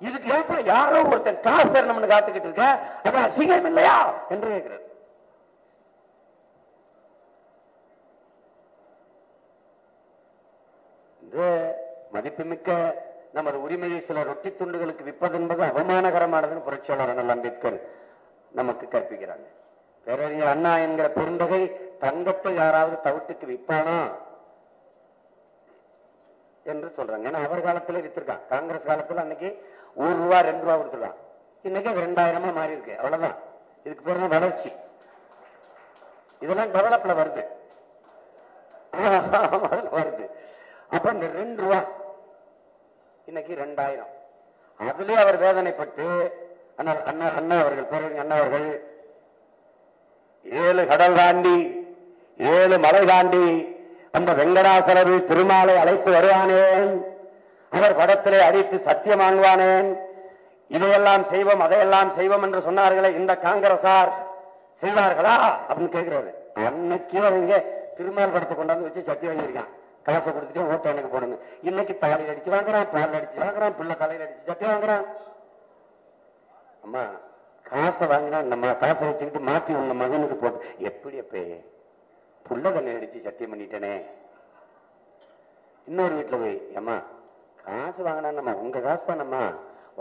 இதுக்கு ஏற்ப யாரோ ஒருத்தன் காசு தரணும்னு காத்துக்கிட்டு இருக்க, அது அசிங்கம் இல்லையா என்று கேட்கிறது. மதிப்புமிக்க நமது உரிமையை சில ரொட்டி துண்டுகளுக்கு விற்பது என்பது அவமானகரமானதுன்னு புரட்சியாளர் அண்ணல் அம்பேத்கர் நமக்கு கற்பிக்கிறாங்க. பேரறிஞர் அண்ணா என்கிற பெருந்தகை தங்கத்தை யாராவது தவிட்டுக்கு விற்பானா என்று சொல்றாங்க. ஏன்னா அவர் காலத்துல வித்திருக்கான். காங்கிரஸ் காலத்துல அன்னைக்கு 1 ரூபா 2 ரூபா கொடுத்துருக்கான். இன்னைக்கு 2000 மாறி இருக்கு. அவ்வளவுதான். இதுக்கு பேர் வளர்ச்சி. இதெல்லாம் டெவலப்ல வருது. அப்ப இந்த 2 ரூபா இன்னைக்கு 2000. அதுலயே அவர் வேதனைப்பட்டு அண்ணா அவர்கள் பேரறிஞர் அண்ணா அவர்கள் 7 கடல் தாண்டி 7 மலை தாண்டி அந்த வெங்கடாசலரு திருமாலை அழைத்து வருவானேன், அவர் படத்திலே அடித்து சத்தியம் வாங்குவானேன், இதையெல்லாம் செய்வோம் அதையெல்லாம் செய்வோம் என்று சொன்னார்களே, இந்த காங்கிரசார் செய்வார்களா அப்படின்னு கேட்கிறாரு. அன்னைக்கு அவங்க திருமால் படத்தை கொண்டாந்து வச்சு சத்தியம் வாங்கியிருக்கான். காசை கொடுத்துட்டு ஓட்ட எனக்கு போடுங்க. இன்னைக்கு தாலியில் அடிச்சு வாங்குறான், பால் அடிச்சு வாங்குறான், பிள்ளை தலையில் அடிச்சு சத்தியம் வாங்குறான். அம்மா காசை வாங்கினா நம்ம காசை வச்சுக்கிட்டு மாத்தி உங்க மகனுக்கு போட்டு எப்படி அப்பே புள்ள தண்ணி அடிச்சு சத்தியம் பண்ணிட்டேனே. இன்னொரு வீட்டுல போய் அம்மா காசு வாங்கினா நம்ம உங்க காசு தானம்மா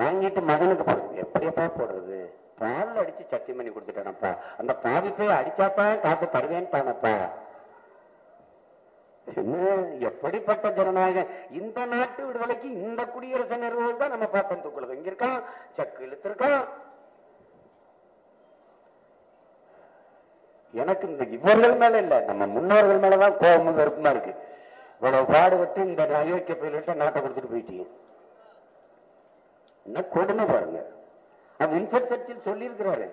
வாங்கிட்டு மகனுக்கு போடுறது எப்படியப்பா போடுறது, பால் அடிச்சு சத்தியம் பண்ணி கொடுத்துட்டேனப்பா, அந்த பாவி போய் அடிச்சாத்தான் காசு தருவேன்னு தானப்பா. எப்படிப்பட்ட ஜனநாயகம்! இந்த நாட்டு விடுதலைக்கு இந்த குடியரசு நிறுவனம் தான் நம்ம பாப்பம் தூக்குறது. இங்க இருக்கான், சக்கு இழுத்திருக்கான். எனக்கு இந்த இவர்கள் மேல இல்ல, நம்ம முன்னோர்கள் மேலதான் கோபமும் வெறுப்புமா இருக்கு. இவ்வளவு பாடுபட்டு இந்த அயோக்கிய பயிலிட்ட நாட்டை கொடுத்துட்டு போயிட்டீங்க. என்ன கொடுமை பாருங்க. அது வின்சென்ட் சர்ச்சில் சொல்லி இருக்கிறாரு,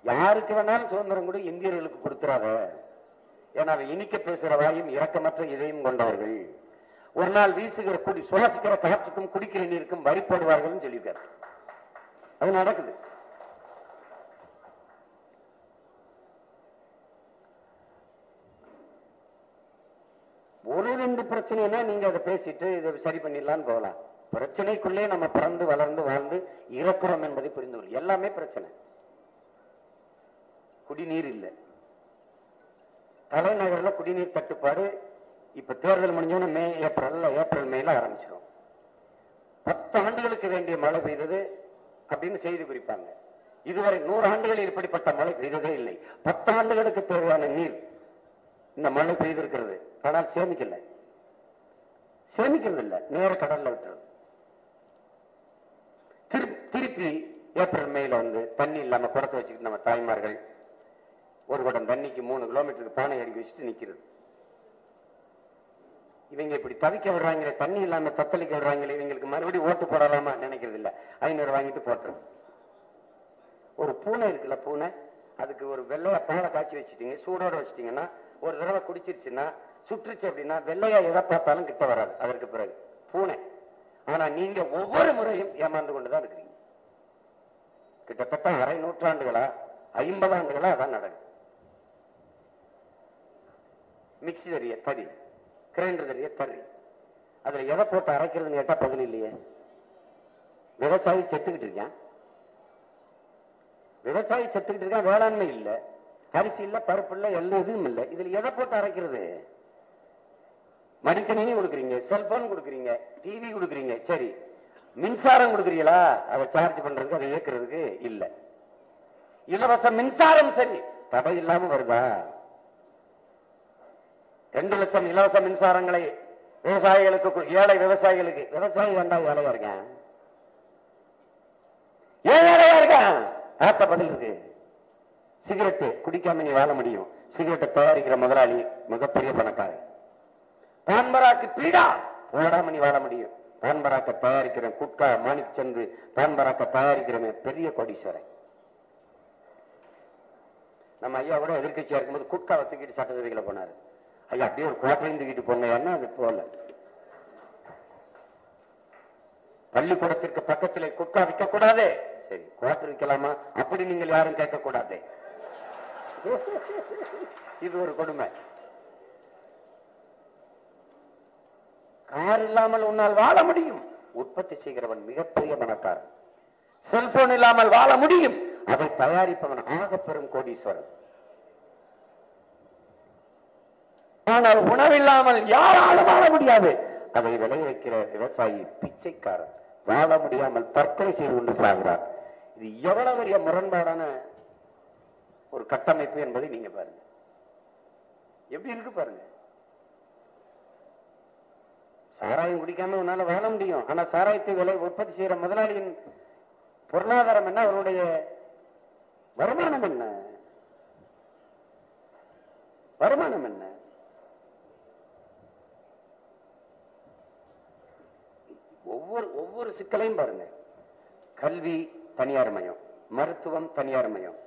யாருக்கு வேணாலும் சுதந்திரம் கூட இந்தியர்களுக்கு கொடுத்துறாத. ஏன்னா இனிக்க பேசுகிற வாயும் இரக்கமற்ற இதயம் கொண்டவர்கள் ஒரு நாள் வீசுகிற சுவாசிக்கிற காற்றுக்கும் குடிக்கிற நீருக்கும் வரி போடுவார்கள் சொல்லியிருக்காரு. அது நடக்குது. ஒரு 2 பிரச்சனைனா நீங்க அதை பேசிட்டு இதை சரி பண்ணிடலான்னு போகலாம். பிரச்சனைக்குள்ளே நம்ம பிறந்து வளர்ந்து வாழ்ந்து இறக்குறோம் என்பதை புரிந்து கொள்ளும். எல்லாமே பிரச்சனை. குடிநீர் இல்லை, தலைநகர்ல குடிநீர் தட்டுப்பாடு. இப்ப தேர்தல் முடிஞ்சோன்னு ஏப்ரல் மேல ஆரம்பிச்சிடும். 10 ஆண்டுகளுக்கு வேண்டிய மழை பெய்தது அப்படின்னு செய்தி குறிப்பாங்க. இதுவரை 100 ஆண்டுகளில் இப்படிப்பட்ட மழை பெய்ததே இல்லை. 10 ஆண்டுகளுக்கு தேவையான நீர் இந்த மழை பெய்திருக்கிறது. ஆனால் சேமிக்கிறது இல்லை, நேர கடல்ல விட்டுறது. திருப்பி ஏப்ரல் மேல வந்து தண்ணி இல்லாம குடத்தை வச்சுக்கிட்டு நம்ம தாய்மார்கள் ஒரு குடம் தண்ணிக்கு 3 கிலோமீட்டருக்கு பானை அடிக்க வச்சுட்டு நிக்கிறது. இவங்க இப்படி தவிக்க விடுறாங்களே, தண்ணி இல்லாம தத்தளிக்க விடுறாங்களே, இவங்களுக்கு மறுபடியும் ஓட்டு போடலாமா நினைக்கிறது இல்ல. 500 வாங்கிட்டு போட்டுரும். ஒரு பூனை இருக்குல்ல, பூனை, அதுக்கு ஒரு வெள்ளையா பாலை காய்ச்சி வச்சுட்டீங்க, சூடோட வச்சுட்டீங்கன்னா ஒரு தடவை குடிச்சிருச்சுன்னா சுற்றுச்சு அப்படின்னா வெள்ளையா எதை பார்த்தாலும் கிட்ட வராது அதற்கு பிறகு பூனை. ஆனா நீங்க ஒவ்வொரு முறையும் ஏமாந்து கொண்டுதான் இருக்கிறீங்க. கிட்டத்தட்ட அரை நூற்றாண்டுகளா 50 ஆண்டுகளா அதான் நடக்குது. மிக்சி தெரிய தறி, கிரைண்டர் தெரிய தறி, அதுல எதை போட்டு அரைக்கிறதுன்னு கேட்டா பதில் இல்லையே. விவசாயி செத்துக்கிட்டு இருக்கான், வேளாண்மை இல்ல, அரிசி இல்ல, பருப்பு இல்ல, எல்லாம் எதுவும் இல்ல. இதுல எதை போட்டு அரைக்கிறது? மடிக்கணினி கொடுக்குறீங்க, செல்போன் கொடுக்குறீங்க, டிவி கொடுக்குறீங்க, சரி மின்சாரம் கொடுக்குறீங்களா? அதை சார்ஜ் பண்றதுக்கு, அதை இயக்குறதுக்கு இல்ல. இலவச மின்சாரம் சரி தடை இல்லாம வருதா? 2 லட்சம் இலவச மின்சாரங்களை விவசாயிகளுக்கு, ஏழை விவசாயிகளுக்கு. விவசாயி வேண்டாம், ஏழையா இருக்கேன், ஏழையா இருக்கேன். ஆத்த பதில் இருக்கு. சிகரெட்டு குடிக்காம நீ வாழ முடியும். சிகரெட்டை தயாரிக்கிற முதலாளி மிகப்பெரிய பணக்காரன். பான்பராக்கு பீடா போடாம நீ வாழ முடியும். பான்பராக்க தயாரிக்கிற குட்கா மாணிக் சந்து, பான்பராக்க தயாரிக்கிறவன் பெரிய கோடீஸ்வரன். நம்ம ஐயா கூட எதிர்கட்சியா இருக்கும்போது குட்காவை தூக்கிட்டு சட்டசபைகளை போனாரு. ஐயா அப்படியே ஒரு குவாட்டரையும் தூக்கிட்டு போனா அது போல. பள்ளிக்கூடத்திற்கு பக்கத்திலே குட்கா விற்க கூடாது. சரி, குவாட்டர் விற்கலாமா? அப்படி நீங்கள் யாரும் கேட்கக்கூடாது. இது ஒரு கொடுமை. கார் இல்லாமல் உன்னால் வாழ முடியும், உற்பத்தி செய்கிறவன் மிகப்பெரிய பணக்காரன். செல்போன் இல்லாமல் வாழ முடியும், அதை தயாரிப்பவன் ஆக பெரும் கோடீஸ்வரன். ஆனால் உணவில்லாமல் யாராலும் வாழ முடியாது, அதை விளைவிக்கிற விவசாயி பிச்சைக்காரன். வாழ முடியாமல் தற்கொலை செய்து கொண்டு சாகிறார். இது எவ்வளவு பெரிய முரண்பாடான ஒரு கட்டமைப்பு என்பதை நீங்க பாருங்க. எப்படி இருக்கு பாருங்க. சாராயம் குடிக்காம உன்னால வாழ முடியும், ஆனா சாராயத்தை விலை உற்பத்தி செய்யற முதலாளியின் பொருளாதாரம் என்ன, அவருடைய வருமானம் என்ன? வருமானம் என்ன? ஒவ்வொரு சிக்கலையும் பாருங்க. கல்வி தனியார் மயம், மருத்துவம் தனியார் மயம்.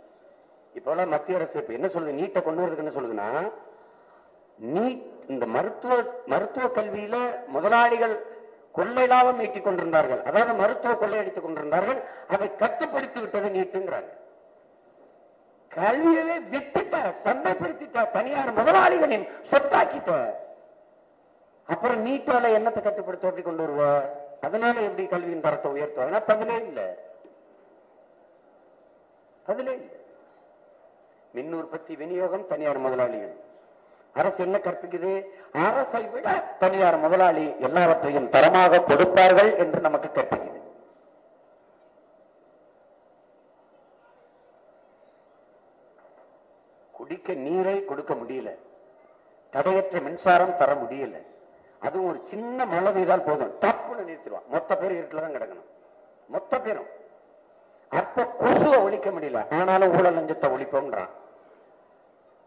இப்ப மத்திய அரசு இப்ப என்ன சொல்லுது, நீட்டை கொண்டு வரதுக்கு என்ன சொல்லுதுன்னா, நீட் இந்த மருத்துவ கல்வியில முதலாளிகள் கொள்ளை லாபம் ஈட்டிக் கொண்டிருந்தார்கள், அதாவது மருத்துவ கொள்ளையடித்துக் கொண்டிருந்தார்கள், அதை கட்டுப்படுத்தி விட்டது நீட்டுங்கிறாங்க. கல்வியவே வித்துட்ட, சந்தைப்படுத்திட்ட, தனியார் முதலாளிகளின் சொத்தாக்கிட்ட. அப்புறம் நீட்டால என்னத்தை கட்டுப்படுத்த எப்படி கொண்டு வருவ? அதனால எப்படி கல்வியின் தரத்தை உயர்த்துவாங்க? பதிலே இல்லை. மின் உற்பத்தி விநியோகம் தனியார் முதலாளிகள். அரசு என்ன கற்பிக்குது? அரசை விட தனியார் முதலாளி எல்லாவற்றையும் தரமாக கொடுப்பார்கள் என்று நமக்கு கற்பிக்குது. குடிக்க நீரை கொடுக்க முடியல, தடையற்ற மின்சாரம் தர முடியல. அதுவும் ஒரு சின்ன மழை பெய்தால் போதும், தப்புன்னு நிறுத்திடுவான். மொத்த பேர் இருட்டில் தான் கிடக்கணும், மொத்த பேரும். அப்ப கொசுவை ஒழிக்க முடியல, ஆனாலும் ஊழல் லஞ்சத்தை ஒழிப்போம்ன்றான்.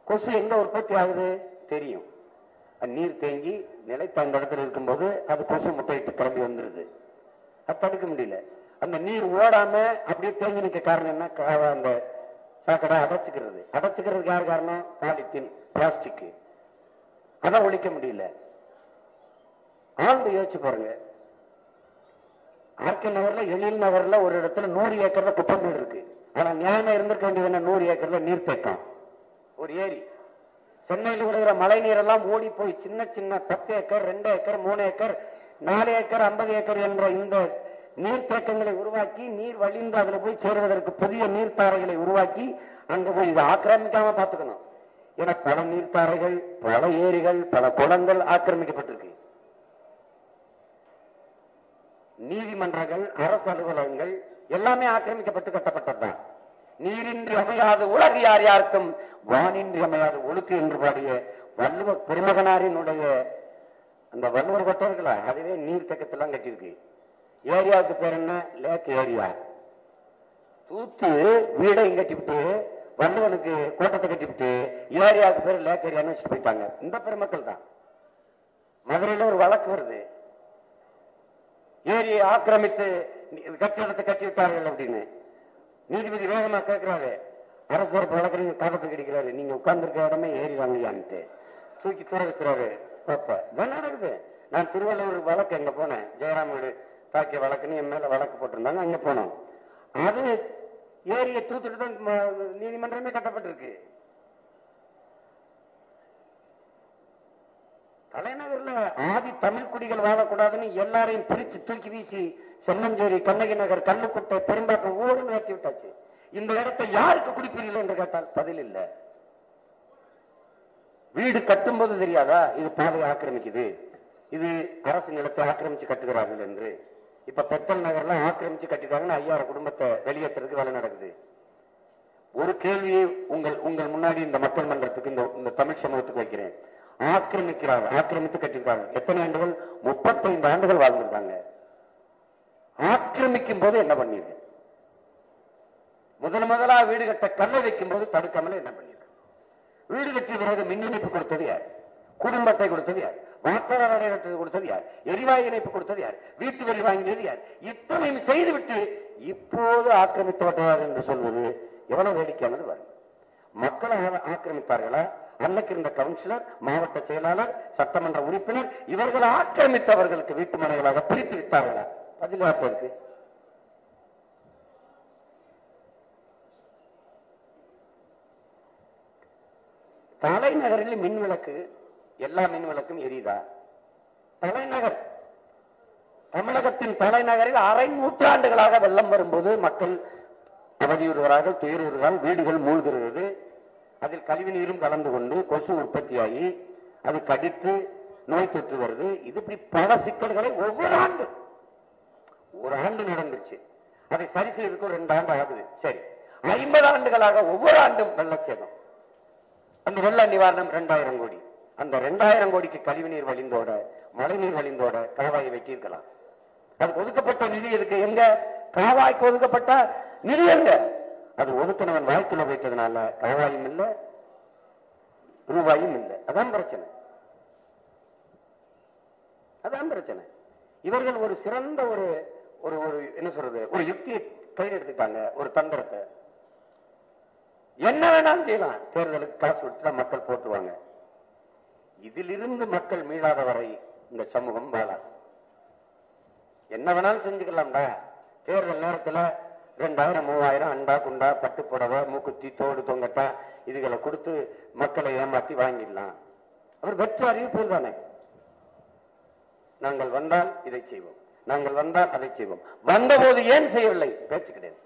கொசு எங்க உற்பத்தி ஆகுது தெரியும். நீர் தேங்கி நிலைத்த அந்த இடத்துல இருக்கும்போது அது கொசு முட்டையிட்டு கிளம்பி வந்துருது. அது தடுக்க முடியல. அந்த நீர் ஓடாம அப்படியே தேங்கி நிற்க காரணம் என்ன? அந்த சாக்கடை அடைச்சுக்கிறதுக்கு யார் காரணம்? Polythene, plastic. அதான் ஒழிக்க முடியல. ஆண்டு யோசிச்சு பாருங்க. ஆர்கே நகர்ல, எழில் நகர்ல ஒரு இடத்துல 100 ஏக்கர்ல குப்பை இருக்கு. ஆனா நியாயமா இருந்திருக்க வேண்டியது என்ன? 100 ஏக்கர்ல நீர் தேக்கம், ஒரு ஏரி. சென்னையில் விடுகிற மழை நீரெல்லாம் ஓடி போய் சின்ன சின்ன 10 acre, 2 acre, 3 acre, 4 acre, 50 acre என்ற இந்த நீர்த்தேக்கங்களை உருவாக்கி, நீர் வழிந்து அதுல போய் சேருவதற்கு புதிய நீர்த்தாரைகளை உருவாக்கி அங்க போய் இதை ஆக்கிரமிக்காம பார்த்துக்கணும். ஏன்னா பல நீர்த்தாரைகள், பல ஏரிகள், பல குளங்கள் ஆக்கிரமிக்கப்பட்டிருக்கு. நீதிமன்றங்கள், அரசு அலுவலகங்கள் எல்லாமே ஆக்கிரமிக்கப்பட்டு கட்டப்பட்டதுதான். நீரின்றி அமையாது உலகு யார் யாருக்கும் வானின்றி அமையாது ஒழுக்கு என்று பாடிய வள்ளுவ பெருமகனாரினுடைய அந்த வள்ளுவர் கொட்டர்களா, அதுவே நீர் தக்கத்தெல்லாம் கட்டியிருக்கு. ஏரியாவுக்கு பேர் என்ன? Lake area. தூத்து வீடையும் கட்டிவிட்டு வள்ளுவனுக்கு கோட்டத்தை கட்டிவிட்டு ஏரியாவுக்கு பேர் லேக் ஏரியான்னு வச்சு போயிட்டாங்க. இந்த பெருமக்கள் தான். மதுரையில ஒரு வழக்கு வருது, ஏரியை ஆக்கிரமித்து கட்டிடத்தை கட்டி விட்டார்கள் அப்படின்னு. நீதிபதி வேகமா கேட்கிறாரு, அரசர் வழக்கு காலத்தை கிடைக்கிறாரு, நீங்க உட்கார்ந்து இருக்க இடமே ஏறி வாங்கலையான்ட்டு தூக்கி தூர வச்சுறாரு. இதான் நடக்குது. நான் திருவள்ளுவர் வழக்கு எங்க போனேன், ஜெயராம் வீடு தாக்கிய வழக்குன்னு என் மேல வழக்கு போட்டிருந்தாங்க, அங்க போனோம். அது ஏரியை தூத்துட்டு தான் நீதிமன்றமே கட்டப்பட்டிருக்கு. தலைநகர்ல ஆதி தமிழ் குடிகள் வாழக்கூடாதுன்னு எல்லாரையும் பிரிச்சு தூக்கி வீசி சென்னஞ்சேரி, கண்ணகி நகர், கல்லுக்குட்டை, பெரும்பாக்கம் ஊழல் நடத்தி விட்டாச்சு. இந்த இடத்தை யாருக்கு குடிப்பீர்கள் என்று கேட்டால் பதில் இல்லை. வீடு கட்டும் போது தெரியாதா இது பாதையை ஆக்கிரமிக்குது, இது அரசு நிலத்தை ஆக்கிரமிச்சு கட்டுகிறார்கள் என்று. இப்ப பெத்தல் நகர்ல ஆக்கிரமிச்சு கட்டிட்டாங்கன்னு 5000 குடும்பத்தை வெளியேற்றுறதுக்கு வேலை நடக்குது. ஒரு கேள்வியை உங்கள் முன்னாடி இந்த மக்கள் மன்றத்துக்கு, இந்த தமிழ் சமூகத்துக்கு வைக்கிறேன். ஆக்கிரமித்து கட்டிருக்காங்க. எத்தனை ஆண்டுகள்? 35 ஆண்டுகள் வாழ்ந்திருக்காங்க. ஆக்கிரமிக்கும் போது என்ன பண்ணீங்க? முதலா வீடு கட்ட கல்லை வைக்கும் போது தடுக்காமல என்ன பண்ணீங்க? வீடு கட்டிய பிறகு மின் இணைப்பு கொடுத்தது யார்? குடும்பத்தை கொடுத்தது யார்? வாக்காளர் கொடுத்தது யார்? எரிவாயு இணைப்பு கொடுத்தது யார்? வீட்டு வரி வாங்கியது யார்? இத்தனையும் செய்துவிட்டு இப்போது ஆக்கிரமித்து விட்டார் என்று சொல்வது எவ்வளவு வேடிக்கையானது பாருங்க. மக்களை ஆக்கிரமித்தார்களா? அன்னைக்கு இருந்த கவுன்சிலர், மாவட்ட செயலாளர், சட்டமன்ற உறுப்பினர் இவர்கள் ஆக்கிரமித்தவர்களுக்கு வீட்டு மனைகளாக பிரித்து விட்டார்களா? பதிலாக இருக்கு. தலைநகரில் மின் விளக்கு, எல்லா மின் விளக்கும் எரியுதா? தலைநகர், தமிழகத்தின் தலைநகரில் அரை நூற்றாண்டுகளாக வெள்ளம் வரும்போது மக்கள் அவதியுறுவராக, துயருவரால் வீடுகள் மூழ்கிறது. அதில் கழிவு நீரும் கலந்து கொண்டு கொசு உற்பத்தியாகி அது கடித்து நோய் தொற்று வருது. இது இப்படி பல சிக்கல்களை ஒவ்வொரு ஆண்டு ஒரு ஆண்டு நடந்துச்சு. அதை சரி செய்யறதுக்கு ஒரு 2 ஆண்டு ஆகுது. சரி, 50 ஆண்டுகளாக ஒவ்வொரு ஆண்டும் வெள்ளச்சேதம். அந்த வெள்ள நிவாரணம் 2000 கோடி. அந்த 2000 கோடிக்கு கழிவு நீர் வழிந்தோட, மழை நீர் வழிந்தோட காவாயை வெட்டியிருக்கலாம். அதுக்கு ஒதுக்கப்பட்ட நிதி இருக்கு எங்க? காவாய்க்கு ஒதுக்கப்பட்ட நிதி எங்க? அது ஒதுக்கினவன் வாய்க்குள்ள வைத்ததுனால காவாயும் இல்லை, ரூபாயும் இல்லை. அதான் பிரச்சனை. அதான் பிரச்சனை. இவர்கள் ஒரு சிறந்த ஒரு என்ன சொல்றது, ஒரு யுக்தியை கையில் எடுத்துட்டாங்க, ஒரு தந்திரத்தை. என்ன வேணாலும் செய்யலாம், தேர்தலுக்கு காசு விட்டு மக்கள் போட்டுவாங்க. இதிலிருந்து மக்கள் மீளாத வரை இந்த சமூகம் வாழாது. என்ன வேணாலும் செஞ்சுக்கலாம்டா. தேர்தல் நேரத்தில் 2000 3000 அண்டா குண்டா பட்டு புடவை மூக்குத்தி தோடு தொங்கட்டா இதுகளை கொடுத்து மக்களை ஏமாற்றி வாங்கிடலாம். அவர் வெற்ற அறிவிப்பு தானே. நாங்கள் வந்தால் இதை செய்வோம், நாங்கள் வந்தால் அதை செய்வோம். வந்தபோது ஏன் செய்யவில்லை? பேச்சு கிடையாது.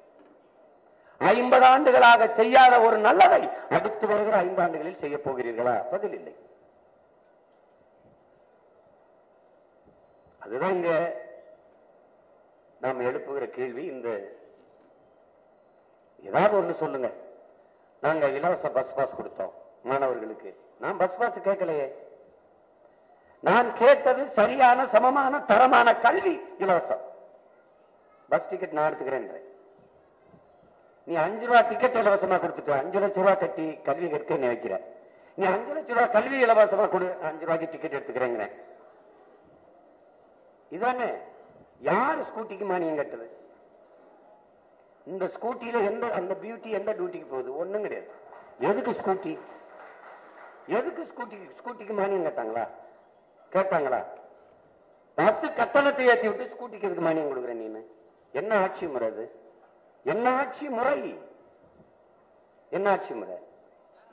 50 ஆண்டுகளாக செய்யாத ஒரு நல்லதை அடுத்து வருகிற 5 ஆண்டுகளில் செய்ய போகிறீர்களா? பதில் இல்லை. அதுதான் இங்க நாம் எழுப்புகிற கேள்வி. இந்த ஏதாவது ஒண்ணு சொல்லுங்க. நாங்க இலவச பஸ் பாஸ் கொடுத்தோம் மாணவர்களுக்கு. நான் பஸ் பாஸ் கேட்கலையே. நான் கேட்டது சரியான, சமமான, தரமான கல்வி இலவசம். பஸ் டிக்கெட் நான் எடுத்துக்கிறேன். நீ 5 ரூபாய் டிக்கெட் இலவசமா கொடுத்துட்டு 5 லட்சம் ரூபாய் கட்டி கல்வி கற்க நினைக்கிற. நீ 5 லட்சம் ரூபாய் கல்வி இலவசமா கொடு, 5 ரூபாய்க்கு டிக்கெட் எடுத்துக்கிறேங்க. இதானே? யாரு ஸ்கூட்டிக்கு மானியம் கட்டுது? இந்த ஸ்கூட்டியில எந்த அந்த பியூட்டி எந்த டியூட்டிக்கு போகுது? ஒண்ணும் கிடையாது. எதுக்கு ஸ்கூட்டி? எதுக்கு ஸ்கூட்டிக்கு மானியம் கேட்டாங்களா? பஸ் கட்டணத்தை ஏற்றி விட்டு ஸ்கூட்டிக்கு எதுக்கு மானியம் கொடுக்குற? நீ என்ன ஆட்சி முறை? அது என்ன ஆட்சி முறை? என்ன ஆட்சி முறை?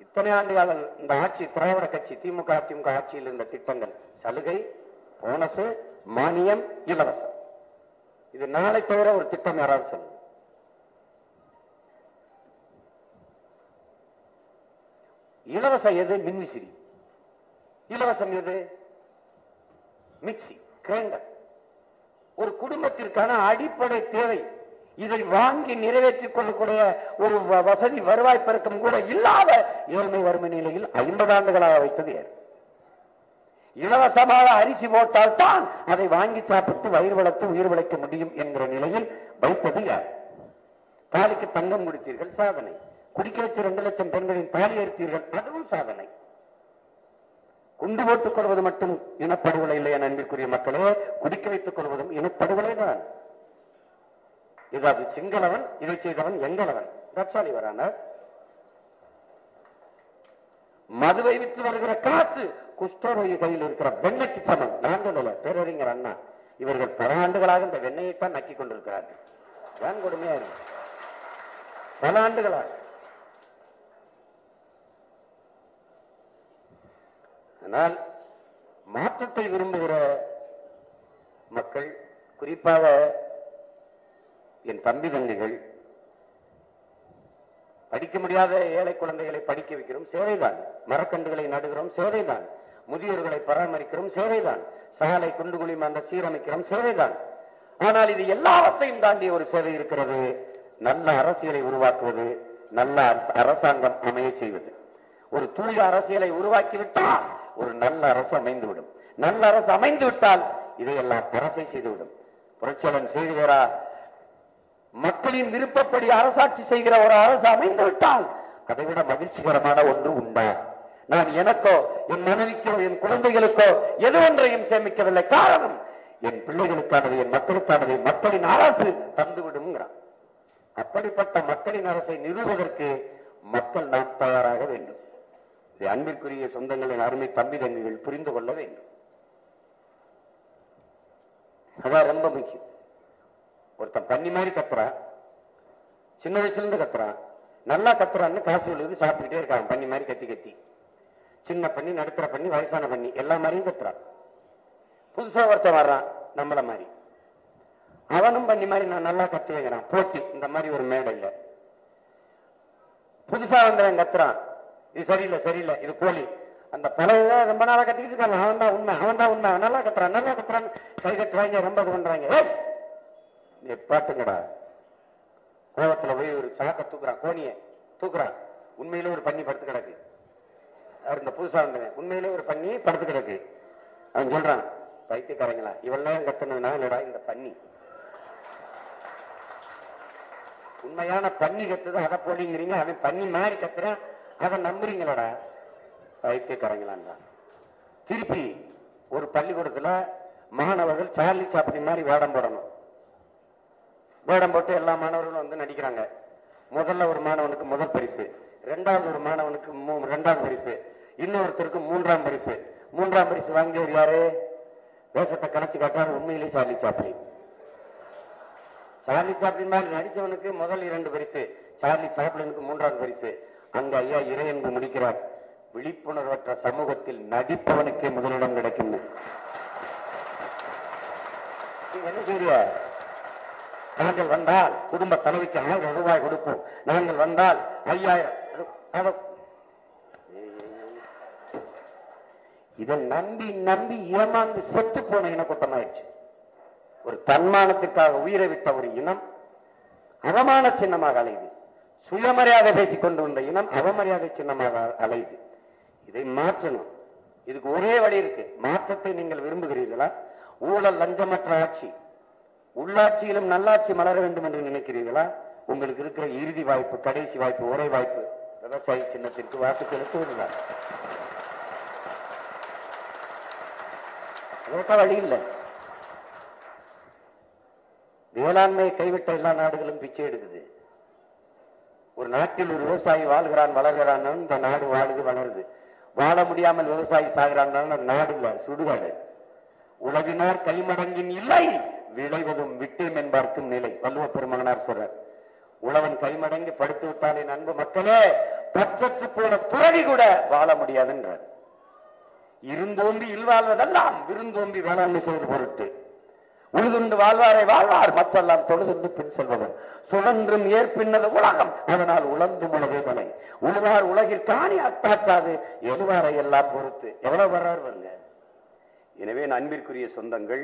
இத்தனை ஆண்டு காலம் இந்த ஆட்சி, திராவிட கட்சி திமுக அதிமுக ஆட்சியில் இருந்த திட்டங்கள், சலுகை, போனஸ், மானியம், இலவசம், இது நாளை தவிர ஒரு திட்டம் யாராவது சொல்லுங்க. இலவசம் எது? மின்விசிறி. இலவசம் எது? Mixie, grinder. ஒரு குடும்பத்திற்கான அடிப்படை தேவை. இதை வாங்கி நிறைவேற்றிக் கொள்ளக்கூடிய ஒரு வசதி வருவாய் பெருக்கம் கூட இல்லாத ஏழ்மை வறுமை நிலையில் 50 ஆண்டுகளாக வைத்தது யார்? இலவசமாக அரிசி போட்டால் தான் அதை வாங்கி சாப்பிட்டு வயிறு வளர்த்து உயிர் வளைக்க முடியும் என்கிற நிலையில் வைத்தது யார்? தாலிக்கு தங்கம் கொடுத்தீர்கள், சாதனை. குடிக்க வச்ச 2 லட்சம் பெண்களின் தாலி ஏற்றீர்கள், அதுவும் சாதனை. குண்டு போட்டுக் கொள்வது மட்டும் இனப்படுகொலை இல்லை என அன்பிற்குரிய மக்களே, குடிக்க வைத்துக் கொள்வதும் இனப்படுகொலை தான். இதாவது சிங்களவன், இதை செய்தவன் எங்களவன். தற்சாலி வரான மதுவை விற்று வருகிற காசு குஷ்டரோகி கையில் இருக்கிற வெண்ணைக்கு சமம். நாங்கள் பேரறிஞர் அண்ணா இவர்கள் பல ஆண்டுகளாக இந்த வெண்ணையைத்தான் நக்கிக் கொண்டிருக்கிறார்கள். ஏன் கொடுமையா இருக்கு? பல ஆண்டுகளாக. ஆனால் மாற்றத்தை விரும்புகிற மக்கள், குறிப்பாக என் தம்பி தங்கைகள், படிக்க முடியாத ஏழை குழந்தைகளை படிக்க வைக்கிறோம், சேவைதான். மரக்கன்றுகளை நடுகிறோம், சேவைதான். முதியோர்களை பராமரிக்கிறோம், சேவைதான். சாலை குண்டுகுழி அந்த சீரமைக்கிறோம், சேவைதான். ஆனால் இது எல்லாவற்றையும் தாண்டி ஒரு சேவை இருக்கிறது. நல்ல அரசியலை உருவாக்குவது, நல்ல அரசாங்கம் அமைய செய்வது. ஒரு தூய அரசியலை உருவாக்கிவிட்டால் ஒரு நல்ல அரசு அமைந்துவிடும். நல்ல அரசு அமைந்து விட்டால் இதையெல்லாம் அரசை செய்துவிடும். புரட்சியாளன் செய்கிறாரா, மக்களின் விருப்பப்படி அரசாட்சி செய்கிற ஒரு அரசு அமைந்து விட்டால் அதைவிட மகிழ்ச்சிகரமான ஒன்று உண்டா? நான் எனக்கோ என் மனைவிக்கோ என் குழந்தைகளுக்கோ எது ஒன்றையும் சேமிக்கவில்லை. காரணம், என் பிள்ளைகளுக்கானது, என் மக்களுக்கானது மக்களின் அரசு தந்துவிடும். அப்படிப்பட்ட மக்களின் அரசை நிறுவுவதற்கு மக்கள் நாம் தயாராக வேண்டும். அன்பிற்குரிய சொந்தங்களின் அருமை தம்பி தங்கைகள் புரிந்து கொள்ள வேண்டும். அதான் ரொம்ப முக்கியம். ஒருத்தன் பண்ணி மாதிரி கத்துறான், சின்ன வயசுல இருந்து கத்துறான், நல்லா கத்துறான்னு காசு விழுது சாப்பிட்டுட்டே இருக்காங்க. பண்ணி மாதிரி கத்தி கத்தி, சின்ன பண்ணி, நடுத்தர பண்ணி, வயசான பண்ணி, எல்லா மாதிரியும் கத்துறான். புதுசா ஒருத்தன் வர்றான் நம்மள மாதிரி, அவனும் பண்ணி மாதிரி நான் நல்லா கத்து வைக்கிறான். போட்டி இந்த மாதிரி ஒரு மேடை இல்ல. புதுசா வந்தவன் கத்துறான், இது சரியில்லை சரியில்லை, இது கோழி. அந்த பழைய ரொம்ப நாளா கத்திக்கிட்டு இருக்காங்க, அவன் தான் உண்மை, அவன் தான் உண்மை, நல்லா கத்துறான் நல்லா கத்துறான், கை கட்டுறாங்க, ரொம்ப இது பண்றாங்க. பாட்டுங்கடா, கோவத்துல போய் ஒரு சாக்க தூக்குறான், கோணிய தூக்குறான். உண்மையில ஒரு பண்ணி படுத்து கிடக்கு. இந்த புதுசா வந்தவன் உண்மையிலே ஒரு பண்ணி படுத்து கிடக்கு. அவன் சொல்றான், பைத்தியக்காரங்களா இவெல்லாம் கத்துனதுனா இல்லடா இந்த பண்ணி, உண்மையான பண்ணி கத்துது அதை போலிங்கிறீங்க, அவன் பண்ணி மாதிரி கத்துறான் அதை நம்புறீங்களடா, பைத்தியக்காரங்களான். திருப்பி ஒரு பள்ளிக்கூடத்துல மாணவர்கள் சார்லி சாப்பிடி மாதிரி வேடம் போடணும். வேடம் போட்டு எல்லா மாணவர்களும் வந்து நடிக்கிறாங்க. முதல்ல ஒரு மாணவனுக்கு முதல் பரிசு, இரண்டாவது ஒரு மாணவனுக்கு 2ஆம் பரிசு, இன்னொருத்தருக்கு 3ஆம் பரிசு. 3ஆம் பரிசு வாங்கியவர் யாரு? வேஷத்தை கலைச்சு காட்டாரு, உண்மையிலேயே சார்லி சாப்பிடி. சார்லி சாப்ளின் மாதிரி நடிச்சவனுக்கு முதல் 2 பரிசு, சார்லி சாப்ளினுக்கு 3ஆவது பரிசு. அங்க ஐயா இறையன்பு முடிக்கிறார், விழிப்புணர்வற்ற சமூகத்தில் நடிப்பவனுக்கே முதலிடம் கிடைக்கும். என்ன செய்ய? நாங்கள் வந்தால் குடும்ப தலைவிக்கு 1000 ரூபாய் கொடுப்போம், நாங்கள் வந்தால் 5000. இதை நம்பி நம்பி ஏமாந்து செத்து போன இனக்கூட்டமாயிடுச்சு. ஒரு தன்மானத்திற்காக உயிரை விட்ட ஒரு இனம் அவமான சின்னமாக அலையுது. சுயமரியாதை பேசிக் கொண்டு வந்த இனம் அவமரியாதை சின்னமாக அலையுது. இதை மாற்றணும். இதுக்கு ஒரே வழி இருக்கு. மாற்றத்தை நீங்கள் விரும்புகிறீர்களா? ஊழல் லஞ்சமற்ற ஆட்சி, உள்ளாட்சியிலும் நல்லாட்சி மலர வேண்டும் என்று நினைக்கிறீர்களா? உங்களுக்கு இருக்கிற இறுதி வாய்ப்பு, கடைசி வாய்ப்பு, ஒரே வாய்ப்பு, விவசாய சின்னத்திற்கு வாக்கு செலுத்துவதுதான். வழி இல்லை. வேளாண்மையை கைவிட்ட எல்லா நாடுகளும் பிச்சை எடுக்குது. ஒரு நாட்டில் ஒரு விவசாயி வாழ்கிறான் வளர்கிறான், இந்த நாடு வாழுது வளருது. வாழ முடியாமல் விவசாயி சாகிறான், நாடு இல்ல சுடுகாடு. உழவினார் கைமடங்கின் இல்லை, விளைவதும் விட்டேன் என்பார்க்கும் நிலை. வள்ளுவ பெருமகனார் சொல்றார். உழவன் கைமடங்கி படுத்து விட்டாலே அன்பு மக்களே, பற்றற்று போன துறவி கூட வாழ முடியாதுன்றார். இருந்தோம்பி இல்வாழ்வதெல்லாம் விருந்தோம்பி வேளாண்மை செய்து பொருட்டு. உழுதுண்டு வாழ்வாரை வாழ்வார், மற்றெல்லாம் தொழுதுண்டு பின் செல்பவர். சுழன்றும் ஏற்பின்னது உலகம், அதனால் உழந்து உலகே தலை. உழுவார் உலகில் காணி அத்தாற்றாது, எழுவாரை எல்லாம் பொறுத்து. எவ்வளவு வர்றாரு வருங்க. எனவே அன்பிற்குரிய சொந்தங்கள்,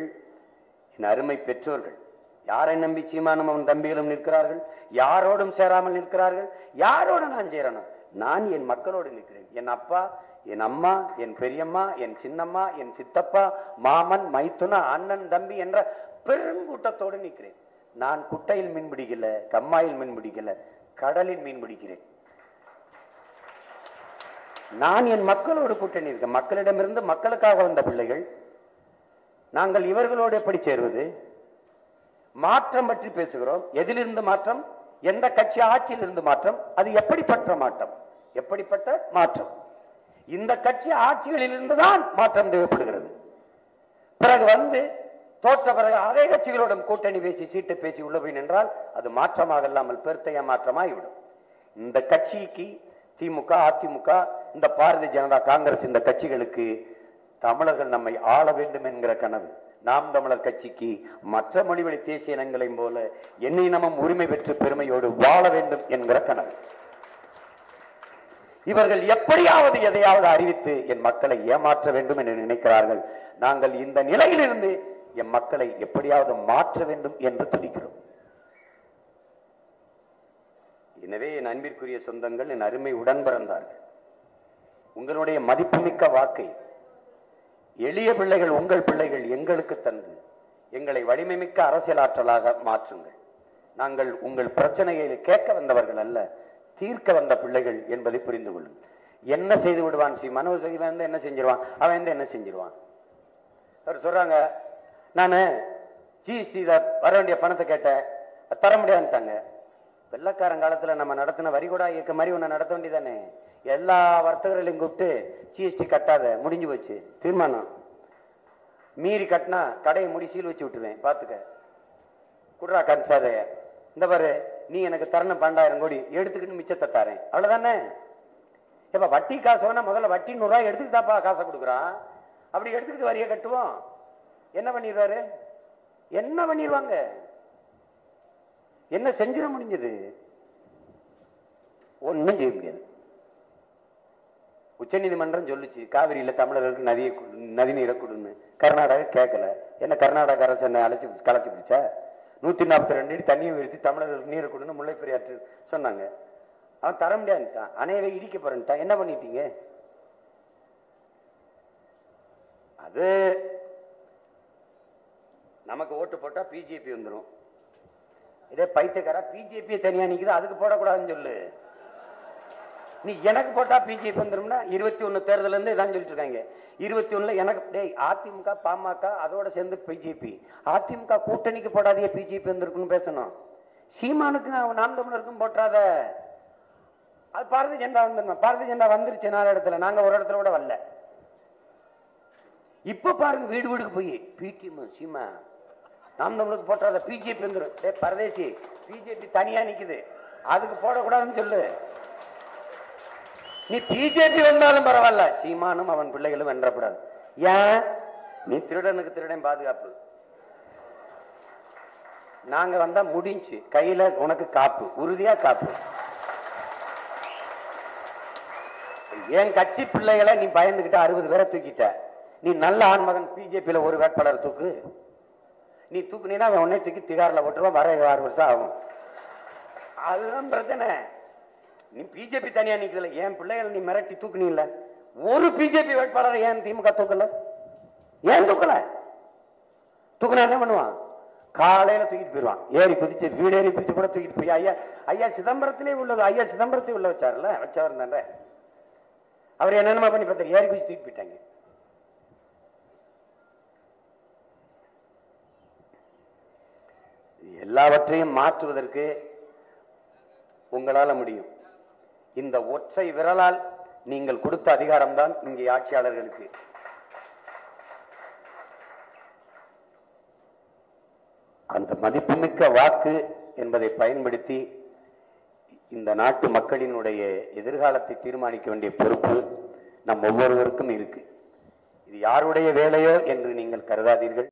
என் அருமை பெற்றோர்கள் யாரை நம்பி சீமானும் அவன் தம்பிகளும் நிற்கிறார்கள்? யாரோடும் சேராமல் நிற்கிறார்கள்? யாரோடு நான் சேரணும்? நான் என் மக்களோடு நிற்கிறேன். என் அப்பா, என் அம்மா, என் பெரியம்மா, என் சின்னம்மா, என் சித்தப்பா, மாமன், மைத்துன, அண்ணன், தம்பி என்ற பெருங்கூட்டத்தோடு நிற்கிறேன். நான் குட்டையில் மீன் பிடிக்கல, கம்மாயில் மீன் பிடிக்கல, கடலில் மீன் பிடிக்கிறேன். நான் என் மக்களோடு கூட்டணி இருக்கேன். மக்களிடமிருந்து மக்களுக்காக வந்த பிள்ளைகள் நாங்கள். இவர்களோடு எப்படி சேருவது? மாற்றம் பற்றி பேசுகிறோம். எதிலிருந்து மாற்றம்? எந்த கட்சி ஆட்சியில் இருந்து மாற்றம்? அது எப்படிப்பட்ட மாற்றம்? எப்படிப்பட்ட மாற்றம்? இந்த கட்சி ஆட்சிகளில் இருந்துதான் மாற்றம் தேவைப்படுகிறது. பிறகு வந்து தோற்ற பிறகு அதே கட்சிகளோடும் கூட்டணி பேசி சீட்டு பேசி உள்ள போய் நின்றால் அது மாற்றமாக இல்லாமல் பெருத்தைய மாற்றமாகிவிடும். இந்த கட்சிக்கு திமுக, அதிமுக, இந்த பாரதிய ஜனதா காங்கிரஸ், இந்த கட்சிகளுக்கு தமிழர்கள் நம்மை ஆள வேண்டும் என்கிற கனவு. நாம் தமிழர் கட்சிக்கு மற்ற மொழிவழி தேசிய இனங்களையும் போல என்னை நமம் உரிமை பெற்று பெருமையோடு வாழ வேண்டும் என்கிற கனவு. இவர்கள் எப்படியாவது எதையாவது அறிவித்து என் மக்களை ஏமாற்ற வேண்டும் என்று நினைக்கிறார்கள். நாங்கள் இந்த நிலையிலிருந்து என் மக்களை எப்படியாவது மாற்ற வேண்டும் என்று துடிக்கிறோம். எனவே என் அன்பிற்குரிய சொந்தங்கள், என் அருமை உடன் பிறந்தார்கள், உங்களுடைய மதிப்புமிக்க வாக்கை எளிய பிள்ளைகள், உங்கள் பிள்ளைகள் எங்களுக்கு தந்து எங்களை வலிமைமிக்க அரசியல் ஆற்றலாக மாற்றுங்கள். நாங்கள் உங்கள் பிரச்சனைகளை கேட்க வந்தவர்கள் அல்ல, தீர்க்க வந்த பிள்ளைகள் என்பதை புரிந்து கொள்ளுங்கள். என்ன செய்து விடுவான் சீமான்? என்ன செஞ்சிருவான்? அவன் என்ன செஞ்சிருவான்? அவர் சொல்றாங்க, நான் ஜிஎஸ்டி வர வேண்டிய பணத்தை கேட்டேன், தர முடியாதுட்டாங்க. வெள்ளக்காரங்காலத்துல நம்ம நடத்தின வரிகூடா இயக்க மாதிரி ஒன்று நடத்த வேண்டியதானே? எல்லா வர்த்தகர்களையும் கூப்பிட்டு ஜிஎஸ்டி கட்டாத, முடிஞ்சு போச்சு தீர்மானம். மீறி கட்டினா கடையை முடி சீல் வச்சு விட்டுருவேன், பாத்துக்க. குடுறா கன்சாதைய, இந்த பாரு, நீ எனக்கு தரணும் 12,000 கோடி, எடுத்துக்கிட்டு மிச்சத்தை தரேன், அவ்வளவுதானே? இப்ப வட்டி காசு வேணா முதல்ல வட்டி 100 ரூபாய் எடுத்துக்கிட்டு தாப்பா காசை கொடுக்குறான். அப்படி எடுத்துக்கிட்டு வரியை கட்டுவோம். என்ன பண்ணிடுவாரு? என்ன பண்ணிடுவாங்க? என்ன செஞ்சிட முடிஞ்சது? ஒன்னும் செய்ய முடியாது. உச்ச நீதிமன்றம் சொல்லுச்சு காவிரியில தமிழர்களுக்கு நதி நீரை கொடுன்னு. கர்நாடகா கேட்கல. என்ன கர்நாடக அரசு அழைச்சி கலைச்சு பிடிச்சா? 142 அடி தண்ணியை உயர்த்தி தமிழர்களுக்கு நீரை கொடுன்னு முல்லை பெரியாற்று சொன்னாங்க. அவன் தர முடியாதுட்டான், அணையவை இடிக்க போறேன்ட்டான். என்ன பண்ணிட்டீங்க? அது நமக்கு ஓட்டு போட்டா பிஜேபி வந்துடும். இதே பைத்தியக்காரா பிஜேபி தனியா நிக்குது, அதுக்கு போடக்கூடாதுன்னு சொல்லு. நீ எனக்கு போட்டா பிஜேபி வந்துடும்னா 21 தேர்தல் இருந்து இதான் சொல்லிட்டு இருக்காங்க. 21ல எனக்கு டேய் அதிமுக பாமக அதோட சேர்ந்து பிஜேபி, அதிமுக கூட்டணிக்கு போடாதே பிஜேபி வந்திருக்குன்னு பேசணும். சீமானுக்கு நாம் தமிழருக்கும் போட்டாத. அது பாரதிய ஜனதா வந்துடணும். பாரதிய ஜனதா வந்துருச்சு 4 இடத்துல, நாங்க ஒரு இடத்துல கூட வரல. இப்ப பாருங்க, வீடு வீடுக்கு போய் பிடிஎம் சீமா நாம் தமிழுக்கு போட்டாத, பிஜேபி வந்துடும். பரதேசி பிஜேபி தனியா நிக்குது, அதுக்கு போடக்கூடாதுன்னு சொல்லு. நீ பிஜேபி வந்தாலும் பரவாயில்ல, சீமானும் அவன் பிள்ளைகளும் வென்றப்படாது. ஏன்? நீ திருடனுக்கு திருடன் பாதுகாப்பு. நாங்க வந்தா முடிஞ்சு, கையில உனக்கு காப்பு, உறுதியா காப்பு. என் கட்சி பிள்ளைகளை நீ பயந்துகிட்ட 60 பேரை தூக்கிட்ட. நீ நல்ல ஆண்மகன், பிஜேபியில ஒரு வேட்பாளர் தூக்கு. நீ தூக்குனா அவன் உன்னை தூக்கி திகாரில் போட்டுருவான், வர 6 வருஷம் ஆகும். அதுதான் பிரச்சனை. நீ பிஜேபி தனியா நிக்கல, என் பிள்ளைகள் நீ மிரட்டி தூக்குனீங்கள. ஒரு பிஜேபி வேட்பாளர் ஏன் திமுக தூக்கல? ஏன் தூக்கல? தூக்குனா என்ன பண்ணுவான்? காலையில தூக்கிட்டு போயிடுவான். ஏறி குதிச்சு, வீடு ஏறி குதிச்சு கூட தூக்கிட்டு போய் ஐயா சிதம்பரத்திலே உள்ளது, ஐயா சிதம்பரத்தையும் உள்ள வச்சார்ல, வச்சவர் தானே. அவர் என்னென்னமா பண்ணி பார்த்தாரு, ஏறி குதிச்சு தூக்கி போயிட்டாங்க. எல்லாவற்றையும் மாற்றுவதற்கு உங்களால முடியும். இந்த ஒற்றை விரலால் நீங்கள் கொடுத்த அதிகாரம் தான் இங்கே ஆட்சியாளர்களுக்கு. அந்த மதிப்புமிக்க வாக்கு என்பதை பயன்படுத்தி இந்த நாட்டு மக்களினுடைய எதிர்காலத்தை தீர்மானிக்க வேண்டிய பொறுப்பு நம் ஒவ்வொருவருக்கும் இருக்கு. இது யாருடைய வேலையோ என்று நீங்கள் கருதாதீர்கள்.